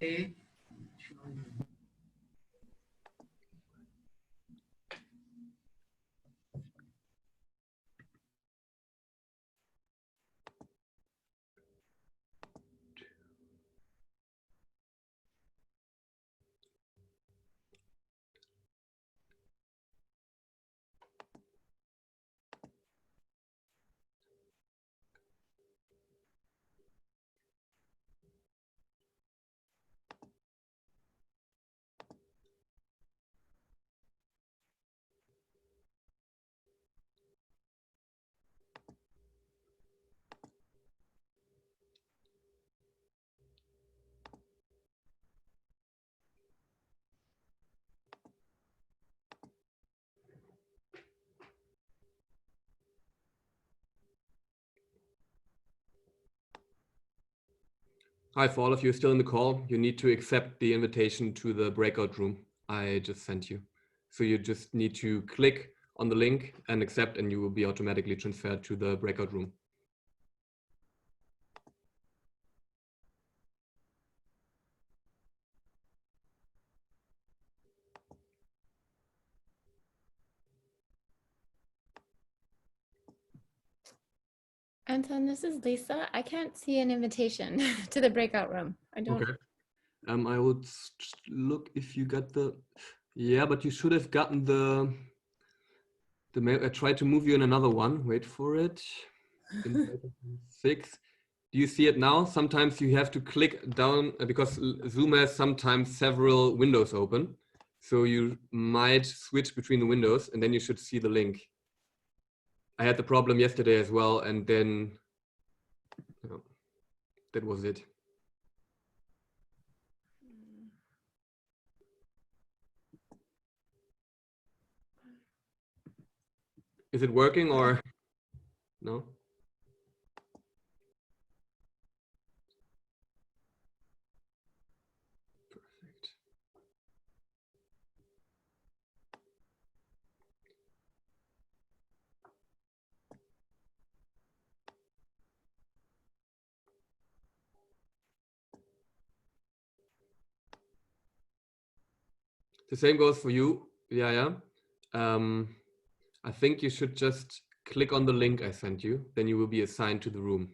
Okay. Hi, for all of you still in the call, you need to accept the invitation to the breakout room I just sent you. So you just need to click on the link and accept, and you will be automatically transferred to the breakout room. Anton, this is Lisa. I can't see an invitation to the breakout room. I don't. Okay. I would look if you got the, yeah, but you should have gotten the mail. I tried to move you in another one. Wait for it. Invite 6. Do you see it now? Sometimes you have to click down because Zoom has sometimes several windows open. So you might switch between the windows and then you should see the link. I had the problem yesterday as well, and then that was it. Is it working or no? Perfect. The same goes for you. Yeah. I think you should just click on the link I sent you. Then you will be assigned to the room.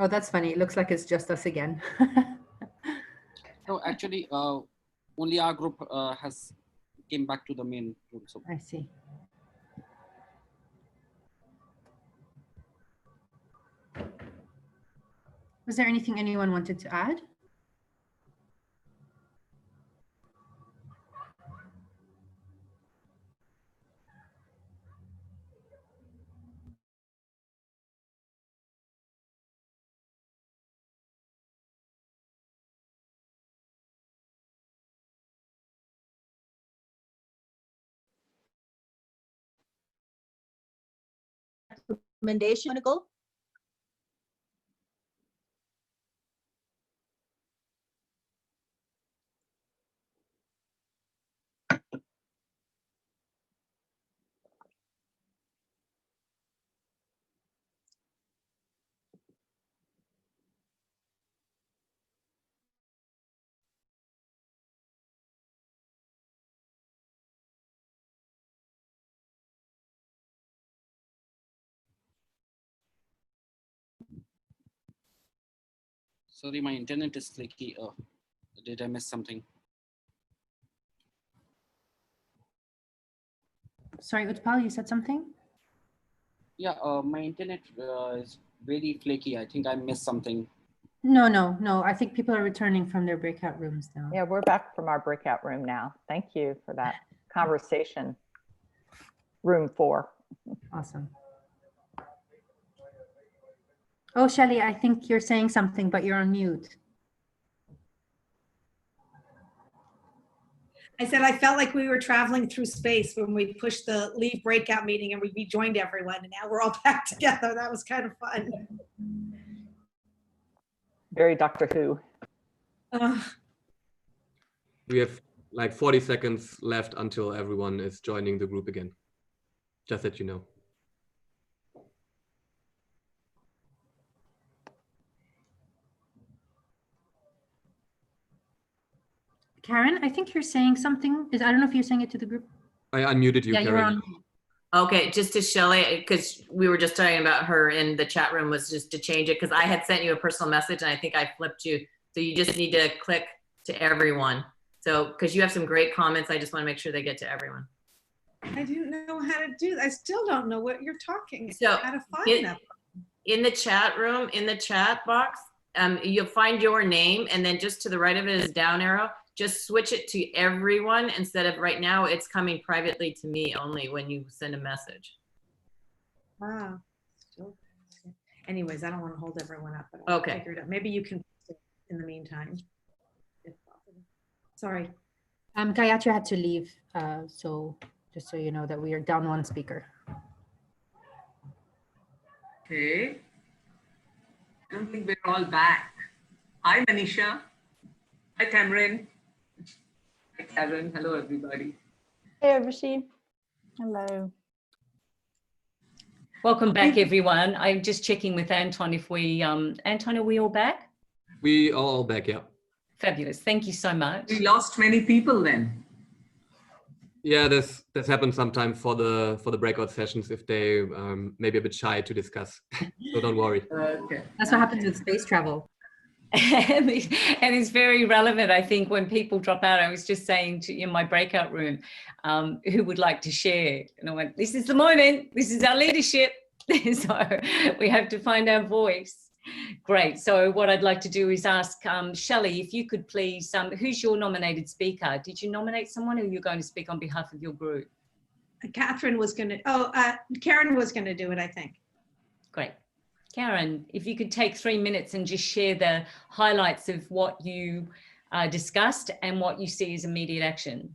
Oh, that's funny. It looks like it's just us again. No, actually, only our group has came back to the main group. So I see. Was there anything anyone wanted to add? Recommendation, wanna go? sorry, my internet is flaky. Did I miss something? Sorry, Utpal, you said something? Yeah, my internet is very flaky. I think I missed something. No. I think people are returning from their breakout rooms now. Yeah, we're back from our breakout room now. Thank you for that conversation. Room 4. Awesome. Oh, Shelly, I think you're saying something, but you're on mute. I said I felt like we were traveling through space when we pushed the leave breakout meeting and we rejoined everyone, and now we're all back together. That was kind of fun. Very Doctor Who. We have like 40 seconds left until everyone is joining the group again. Just that you know. Karen, I think you're saying something. I don't know if you're saying it to the group. I unmuted you, Yeah, Karen. you're on. Okay, just to Shelly, because we were just talking about her in the chat room, was just to change it because I had sent you a personal message and I think I flipped you. So you just need to click to everyone. So because you have some great comments, I just want to make sure they get to everyone. I didn't know how to do that. I still don't know what you're talking So how to find that. In the chat room, in the chat box, you'll find your name, and then just to the right of it is down arrow. Just switch it to everyone instead of right now it's coming privately to me only when you send a message. Wow. Anyways, I don't want to hold everyone up, but I'll figure it out. Maybe you can in the meantime. If possible. Sorry. Gayatri had to leave, so just so you know that we are down one speaker. Okay. I don't think we're all back. Hi, Manisha. Hi, Tamrin. Hi, Karen. Hello, everybody. Hey, Urvashi. Hello. Welcome back, everyone. I'm just checking with Anton if we, Anton, are we all back? We are all back, yeah. Fabulous. Thank you so much. We lost many people then. Yeah, this happens sometimes for the breakout sessions if they maybe a bit shy to discuss. So don't worry. Okay. That's what happens with space travel. And it's very relevant, I think, when people drop out. I was just saying to in my breakout room, who would like to share? And I went, this is the moment. This is our leadership. So we have to find our voice. Great. So what I'd like to do is ask Shelley, if you could please, who's your nominated speaker? Did you nominate someone, or you're going to speak on behalf of your group? Catherine was going to, Karen was going to do it, I think. Great. Karen, if you could take 3 minutes and just share the highlights of what you discussed and what you see as immediate action.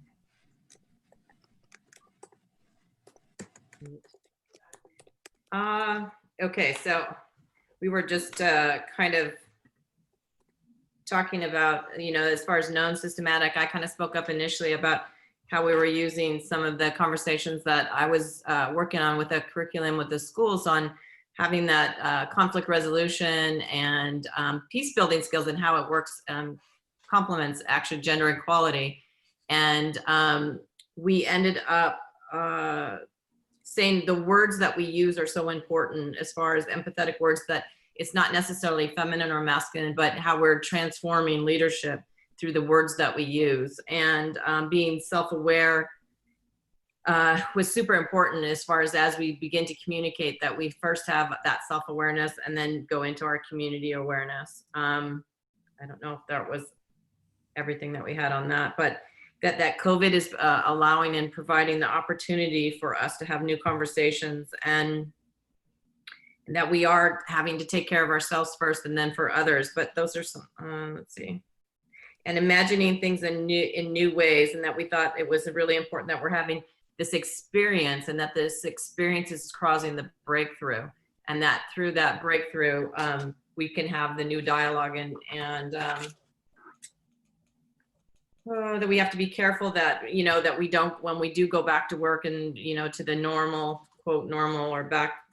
Okay, so we were just kind of talking about, as far as known systematic, I kind of spoke up initially about how we were using some of the conversations that I was working on with the curriculum with the schools on having that conflict resolution and peace building skills and how it works, complements actually gender equality. And we ended up saying the words that we use are so important as far as empathetic words that it's not necessarily feminine or masculine, but how we're transforming leadership through the words that we use. And being self-aware was super important as far as we begin to communicate, that we first have that self-awareness and then go into our community awareness. I don't know if that was everything that we had on that, but that COVID is allowing and providing the opportunity for us to have new conversations, and that we are having to take care of ourselves first and then for others. But those are some, let's see. And imagining things in new ways, and that we thought it was really important that we're having this experience, and that this experience is causing the breakthrough, and that through that breakthrough, we can have the new dialogue, and that we have to be careful that, you know, that we don't, when we do go back to work and, you know, to the normal, quote, normal, or back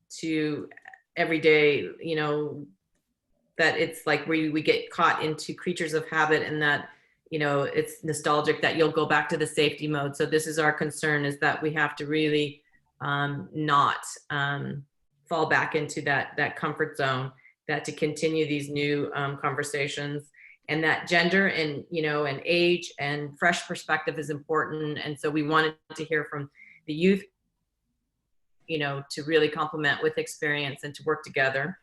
to everyday, you know, that it's like we get caught into creatures of habit, and that, you know, it's nostalgic that you'll go back to the safety mode. So this is our concern, is that we have to really not fall back into that comfort zone, that to continue these new conversations, and that gender and, you know, and age and fresh perspective is important. And so we wanted to hear from the youth, you know, to really complement with experience and to work together,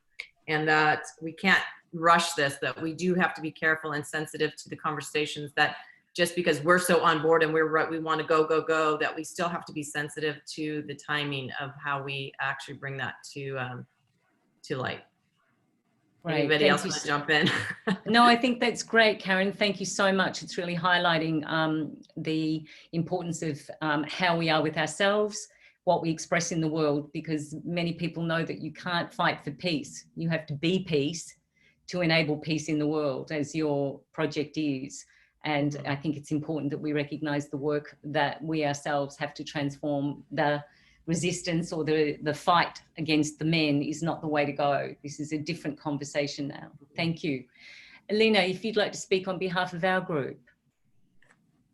and that we can't rush this, that we do have to be careful and sensitive to the conversations, that just because we're so on board and we want to go, that we still have to be sensitive to the timing of how we actually bring that to light. Right. Anybody else want to jump in? No, I think that's great, Karen. Thank you so much. It's really highlighting the importance of how we are with ourselves, what we express in the world, because many people know that you can't fight for peace. You have to be peace to enable peace in the world, as your project is. And I think it's important that we recognize the work that we ourselves have to transform. The resistance or the fight against the men is not the way to go. This is a different conversation now. Thank you. Alina, if you'd like to speak on behalf of our group.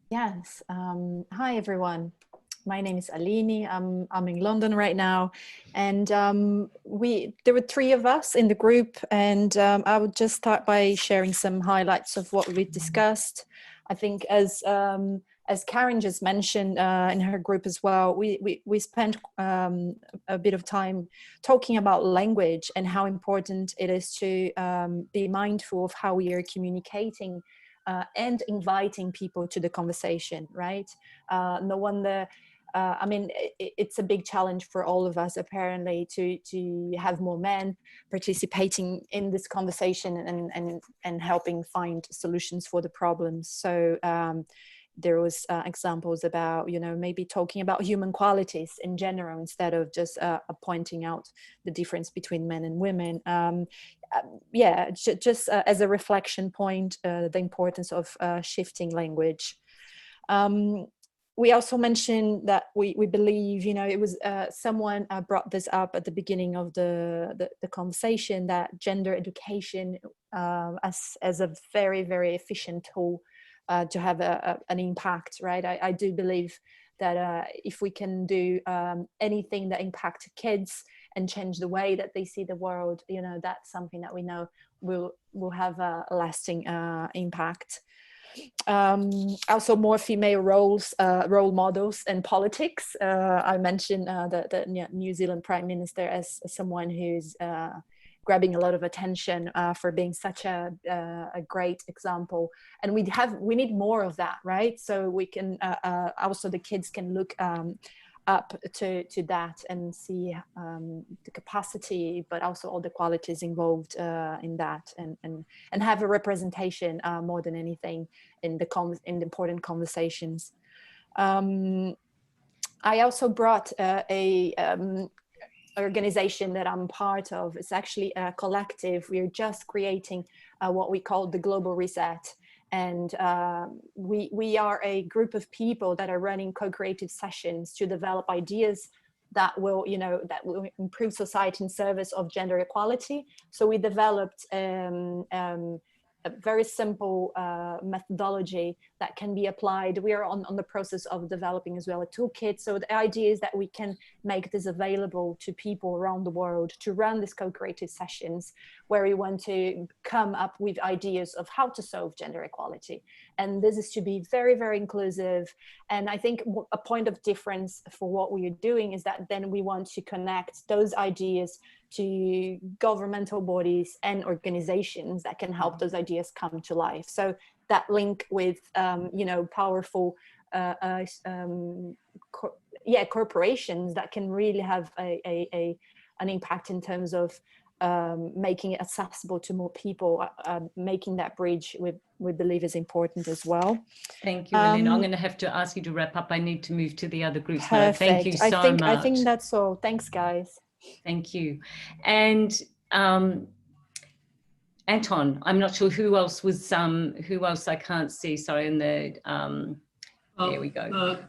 Yes. Hi, everyone. My name is Alini. I'm in London right now. And there were 3 of us in the group. And I would just start by sharing some highlights of what we discussed. I think as Karen just mentioned in her group as well, we spent a bit of time talking about language and how important it is to be mindful of how we are communicating and inviting people to the conversation, right? No wonder, I mean, it's a big challenge for all of us, apparently, to have more men participating in this conversation and helping find solutions for the problems. So there was examples about, you know, maybe talking about human qualities in general instead of just pointing out the difference between men and women. Yeah, just as a reflection point, the importance of shifting language. We also mentioned that we believe, you know, it was someone brought this up at the beginning of the conversation, that gender education as a very, very efficient tool to have an impact, right? I do believe that if we can do anything that impacts kids and change the way that they see the world, you know, that's something that we know will have a lasting impact. Also more female role models in politics. I mentioned the New Zealand Prime Minister as someone who's grabbing a lot of attention for being such a great example, and we need more of that, right? So we can also the kids can look up to that and see the capacity, but also all the qualities involved in that, and have a representation more than anything in the important conversations. I also brought a organization that I'm part of. It's actually a collective. We're just creating what we call the Global Reset. And we are a group of people that are running co-creative sessions to develop ideas that will, you know, that will improve society in service of gender equality. So we developed a very simple methodology that can be applied. We are on the process of developing as well a toolkit. So the idea is that we can make this available to people around the world to run these co-creative sessions where we want to come up with ideas of how to solve gender equality. And this is to be very, very inclusive. And I think a point of difference for what we are doing is that then we want to connect those ideas to governmental bodies and organizations that can help those ideas come to life. So that link with, you know, powerful, corporations that can really have an impact in terms of making it accessible to more people, making that bridge we believe is important as well. Thank you, Elena. I'm going to have to ask you to wrap up. I need to move to the other groups now. Perfect. Thank you so much. I think that's all. Thanks, guys. Thank you. And Anton, I'm not sure who else was, who else I can't see, sorry, in the, there we go.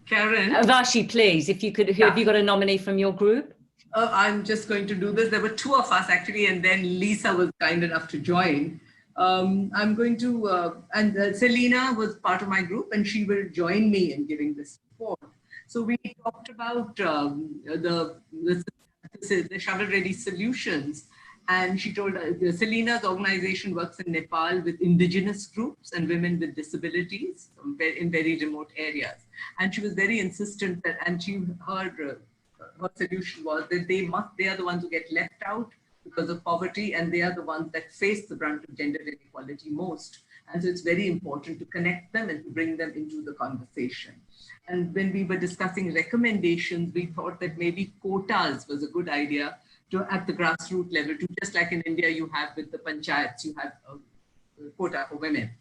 Karen. Vashi, please, if you could, have you got a nominee from your group? I'm just going to do this. There were two of us actually, and then Lisa was kind enough to join. I'm going to, and Selena was part of my group, and she will join me in giving this report. So we talked about the shovel-ready solutions, and she told Selena's organization works in Nepal with indigenous groups and women with disabilities in very remote areas. And she was very insistent that, and her solution was that they are the ones who get left out because of poverty, and they are the ones that face the brunt of gender inequality most. And so it's very important to connect them and to bring them into the conversation. And when we were discussing recommendations, we thought that maybe quotas was a good idea to at the grassroots level, to just like in India you have with the panchayats, you have a quota for women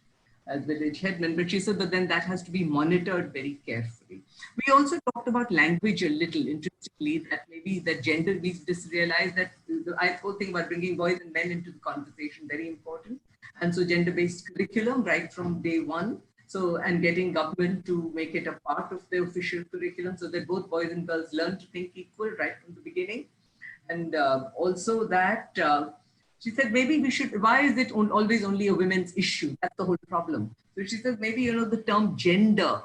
as village headmen, but she said, but then that has to be monitored very carefully. We also talked about language a little, interestingly, that maybe the gender, we just realized that the whole thing about bringing boys and men into the conversation, very important. And so gender-based curriculum right from day one. So, and getting government to make it a part of the official curriculum so that both boys and girls learn to think equal right from the beginning. And also that, she said, maybe we should, why is it always only a women's issue? That's the whole problem. So she says, maybe, you know, the term gender.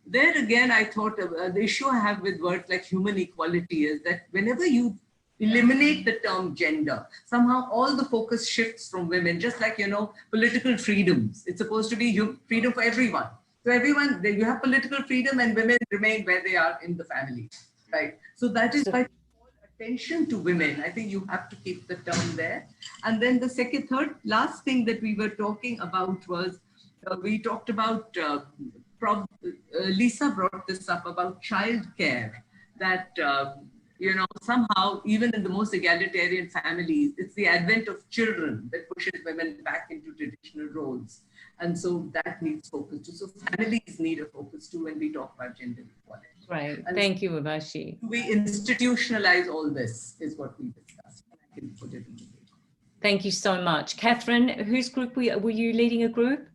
There again, I thought the issue I have with words like human equality is that whenever you eliminate the term gender, somehow all the focus shifts from women, just like, you know, political freedoms. It's supposed to be freedom for everyone. So everyone, you have political freedom and women remain where they are in the family, right? So that is why attention to women, I think you have to keep the term there. And then the last thing that we were talking about was, we talked about, Lisa brought this up about childcare, that, you know, somehow, even in the most egalitarian families, it's the advent of children that pushes women back into traditional roles. And so that needs focus too. So families need a focus too when we talk about gender equality. Right. And thank you, Avashi. We institutionalize all this is what we discussed. I can put it in the paper. Thank you so much. Catherine, whose group were you leading a group?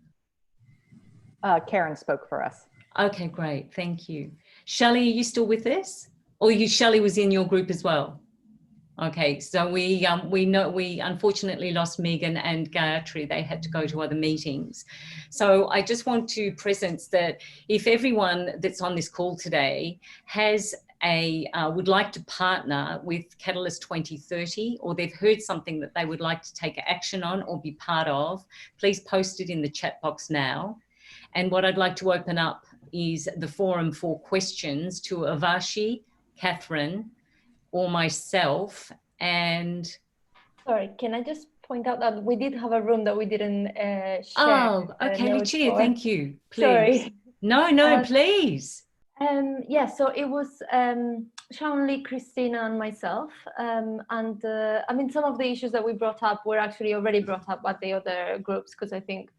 Karen spoke for us. Okay, great. Thank you. Shelley, are you still with us? Or Shelley was in your group as well? Okay, so we unfortunately lost Megan and Gayatri. They had to go to other meetings. So I just want to present that if everyone that's on this call today has would like to partner with Catalyst 2030, or they've heard something that they would like to take action on or be part of, please post it in the chat box now. And what I'd like to open up is the forum for questions to Avashi, Catherine, or myself. And sorry, can I just point out that we did have a room that we didn't share? Oh, okay, Lucia, thank you. Please. Sorry. No, please. Yeah, so it was Shaun Lee, Christina, and myself. I mean, some of the issues that we brought up were actually already brought up by the other groups, because I think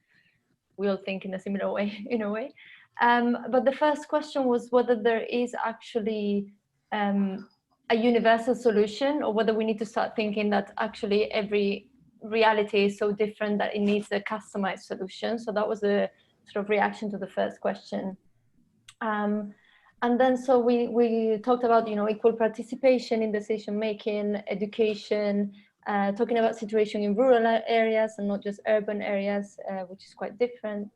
we all think in a similar way, in a way. But the first question was whether there is actually a universal solution, or whether we need to start thinking that actually every reality is so different that it needs a customized solution. So that was a sort of reaction to the first question. And then so we talked about, you know, equal participation in decision making, education, talking about situation in rural areas and not just urban areas, which is quite different.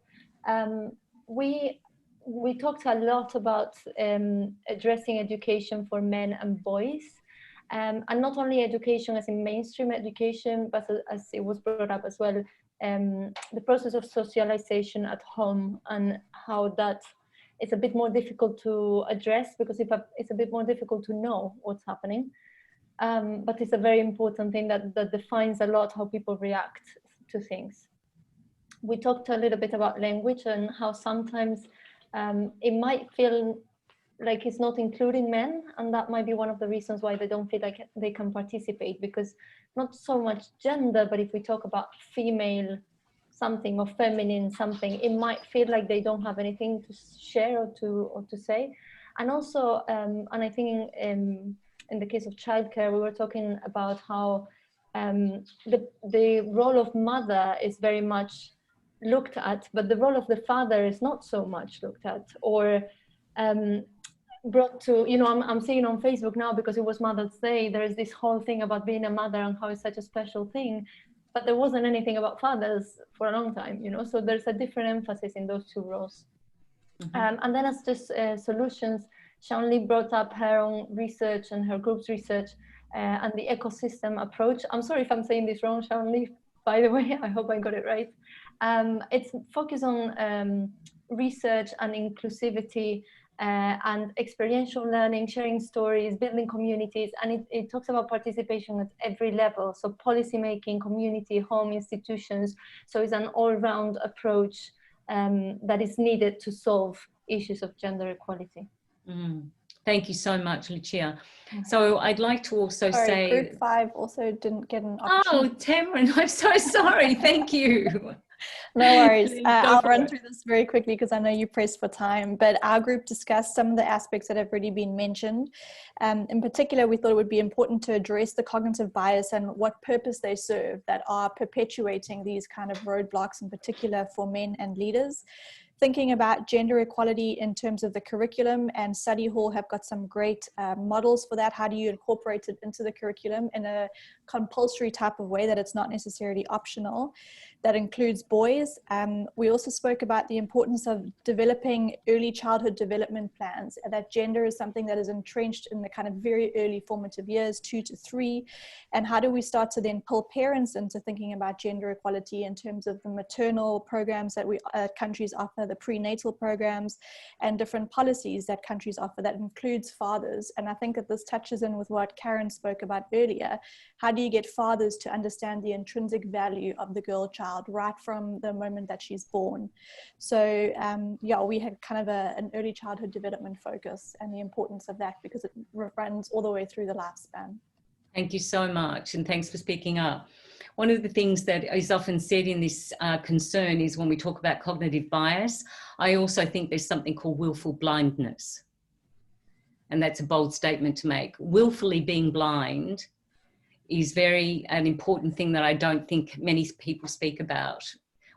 We talked a lot about addressing education for men and boys, and not only education as in mainstream education, but as it was brought up as well, the process of socialization at home and how that is a bit more difficult to address because it's a bit more difficult to know what's happening. But it's a very important thing that defines a lot how people react to things. We talked a little bit about language and how sometimes it might feel like it's not including men, and that might be one of the reasons why they don't feel like they can participate, because not so much gender, but if we talk about female something or feminine something, it might feel like they don't have anything to share or to say. And also, and I think in the case of childcare, we were talking about how the role of mother is very much looked at, but the role of the father is not so much looked at or brought to, you know, I'm seeing on Facebook now, because it was Mother's Day, there is this whole thing about being a mother and how it's such a special thing, but there wasn't anything about fathers for a long time, you know, so there's a different emphasis in those two roles. And then as just solutions, Shanli brought up her own research and her group's research and the ecosystem approach. I'm sorry if I'm saying this wrong, Shanli, by the way, I hope I got it right. It's focused on research and inclusivity and experiential learning, sharing stories, building communities, and it talks about participation at every level. So policy making, community, home, institutions. So it's an all-round approach that is needed to solve issues of gender equality. Thank you so much, Lucia. So I'd like to also say... Group 5 also didn't get an opportunity. Oh, Tamron, I'm so sorry. Thank you. No worries. I'll run through this very quickly because I know you're pressed for time, but our group discussed some of the aspects that have already been mentioned. In particular, we thought it would be important to address the cognitive bias and what purpose they serve that are perpetuating these kind of roadblocks, in particular for men and leaders. Thinking about gender equality in terms of the curriculum, and Study Hall have got some great models for that. How do you incorporate it into the curriculum in a compulsory type of way that it's not necessarily optional? That includes boys. We also spoke about the importance of developing early childhood development plans, and that gender is something that is entrenched in the kind of very early formative years, 2 to 3. And how do we start to then pull parents into thinking about gender equality in terms of the maternal programs that countries offer, the prenatal programs, and different policies that countries offer that includes fathers. And I think that this touches in with what Karen spoke about earlier. How do you get fathers to understand the intrinsic value of the girl child right from the moment that she's born? So yeah, we had kind of an early childhood development focus and the importance of that because it runs all the way through the lifespan. Thank you so much, and thanks for speaking up. One of the things that is often said in this concern is when we talk about cognitive bias, I also think there's something called willful blindness. And that's a bold statement to make. Willfully being blind is an important thing that I don't think many people speak about.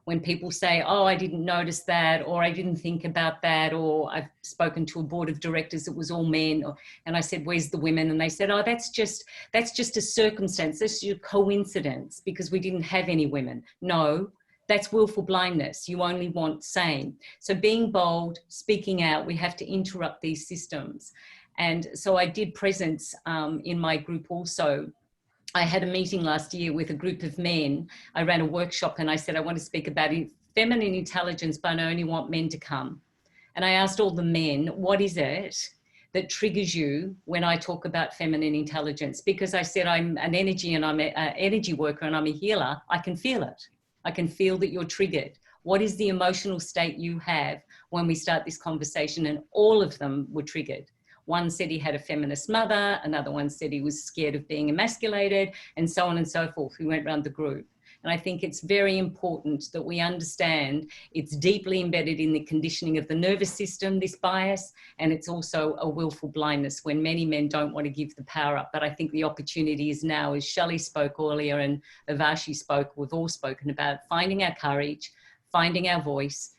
When people say, oh, I didn't notice that, or I didn't think about that, or I've spoken to a board of directors that was all men, and I said, where's the women? And they said, oh, that's just a circumstance, that's just a coincidence because we didn't have any women. No, that's willful blindness. You only want same. So being bold, speaking out, we have to interrupt these systems. And so I did presence in my group also. I had a meeting last year with a group of men. I ran a workshop and I said, I want to speak about feminine intelligence, but I only want men to come. And I asked all the men, what is it that triggers you when I talk about feminine intelligence? Because I said, I'm an energy and I'm an energy worker and I'm a healer. I can feel it. I can feel that you're triggered. What is the emotional state you have when we start this conversation? And all of them were triggered. One said he had a feminist mother, another one said he was scared of being emasculated, and so on and so forth. We went around the group. And I think it's very important that we understand it's deeply embedded in the conditioning of the nervous system, this bias, and it's also a willful blindness when many men don't want to give the power up. But I think the opportunity is now, as Shelley spoke earlier and Avashi spoke, we've all spoken about finding our courage, finding our voice,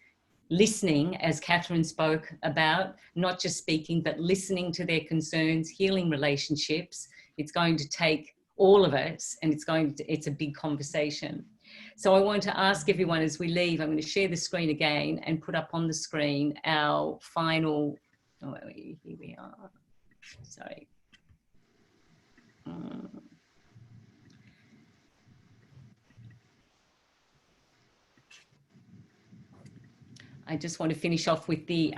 listening, as Catherine spoke about, not just speaking, but listening to their concerns, healing relationships. It's going to take all of us, and it's a big conversation. So I want to ask everyone as we leave, I'm going to share the screen again and put up on the screen our final, oh, here we are, sorry. I just want to finish off with the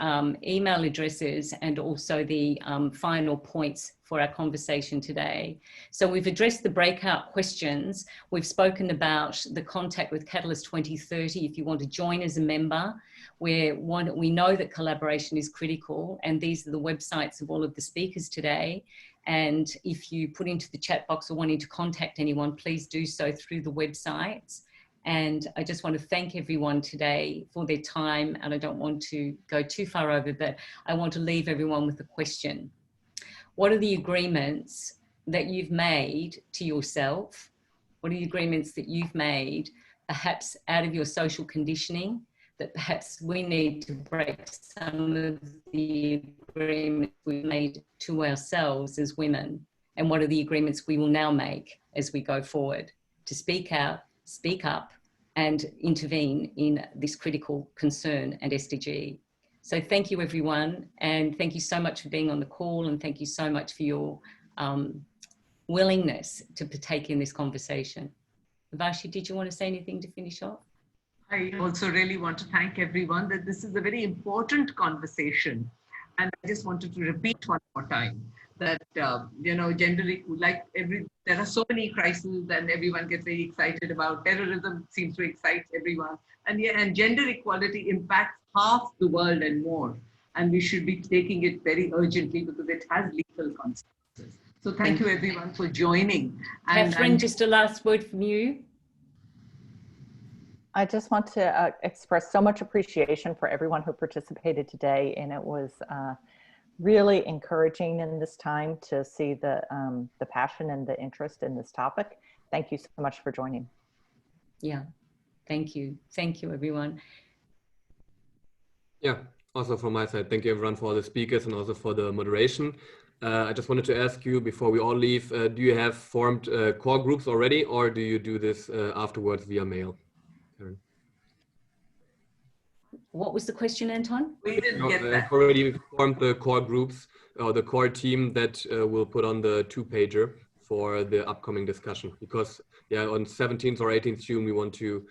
email addresses and also the final points for our conversation today. So we've addressed the breakout questions. We've spoken about the contact with Catalyst 2030 if you want to join as a member. We know that collaboration is critical, and these are the websites of all of the speakers today. And if you put into the chat box or wanting to contact anyone, please do so through the websites. And I just want to thank everyone today for their time, and I don't want to go too far over, but I want to leave everyone with a question. What are the agreements that you've made to yourself? What are the agreements that you've made, perhaps out of your social conditioning, that perhaps we need to break some of the agreements we've made to ourselves as women? And what are the agreements we will now make as we go forward to speak out, speak up, and intervene in this critical concern and SDG. So thank you, everyone. And thank you so much for being on the call. And thank you so much for your willingness to partake in this conversation. Vashi, did you want to say anything to finish off? I also really want to thank everyone that this is a very important conversation. And I just wanted to repeat one more time that, you know, there are so many crises and everyone gets very excited about terrorism, seems to excite everyone. And gender equality impacts half the world and more. And we should be taking it very urgently because it has legal consequences. So thank you everyone for joining. Catherine, just a last word from you. I just want to express so much appreciation for everyone who participated today, and it was really encouraging in this time to see the passion and the interest in this topic. Thank you so much for joining. Yeah, thank you. Thank you, everyone. Yeah, also from my side, thank you everyone for all the speakers and also for the moderation. I just wanted to ask you before we all leave, do you have formed core groups already, or do you do this afterwards via mail? Karen. What was the question, Anton? We didn't get that. I've already formed the core groups or the core team that will put on the 2-pager for the upcoming discussion, because yeah, on 17th or 18th June, we want to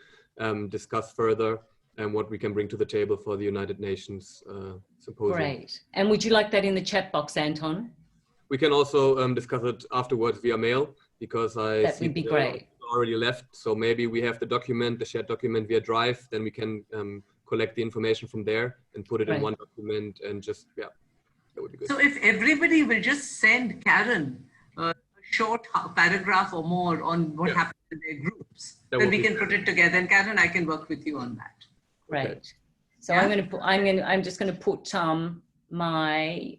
discuss further and what we can bring to the table for the United Nations symposium. Great. And would you like that in the chat box, Anton? We can also discuss it afterwards via mail, because I see would be great. Already left. So maybe we have the document, the shared document via Drive, then we can collect the information from there and put it in one document, and just, yeah, that would be good. So if everybody will just send Karen a short paragraph or more on what happened in their groups, then we can put it together. And Karen, I can work with you on that. Great. Okay. So I'm just going to put my,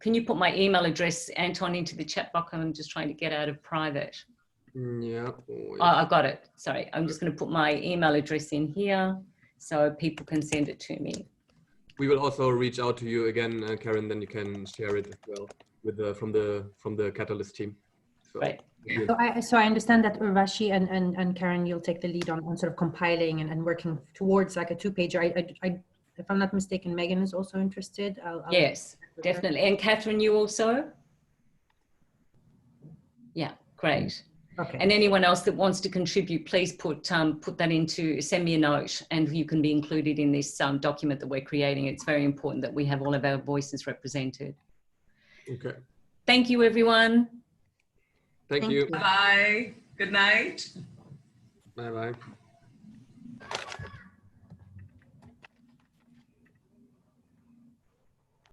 can you put my email address, Anton, into the chat box? I'm just trying to get out of private. Yeah. Oh, I got it. Sorry. I'm just going to put my email address in here so people can send it to me. We will also reach out to you again, Karen, then you can share it as well with from the Catalyst team. So, right. So I understand that Vashi and Karen, you'll take the lead on sort of compiling and working towards like a 2-pager. If I'm not mistaken, Megan is also interested. Yes, definitely. And Catherine, you also? Yeah, great. Okay. And anyone else that wants to contribute, please put that into, send me a note, and you can be included in this document that we're creating. It's very important that we have all of our voices represented. Okay. Thank you, everyone. Thank you. Bye. Good night. Bye-bye.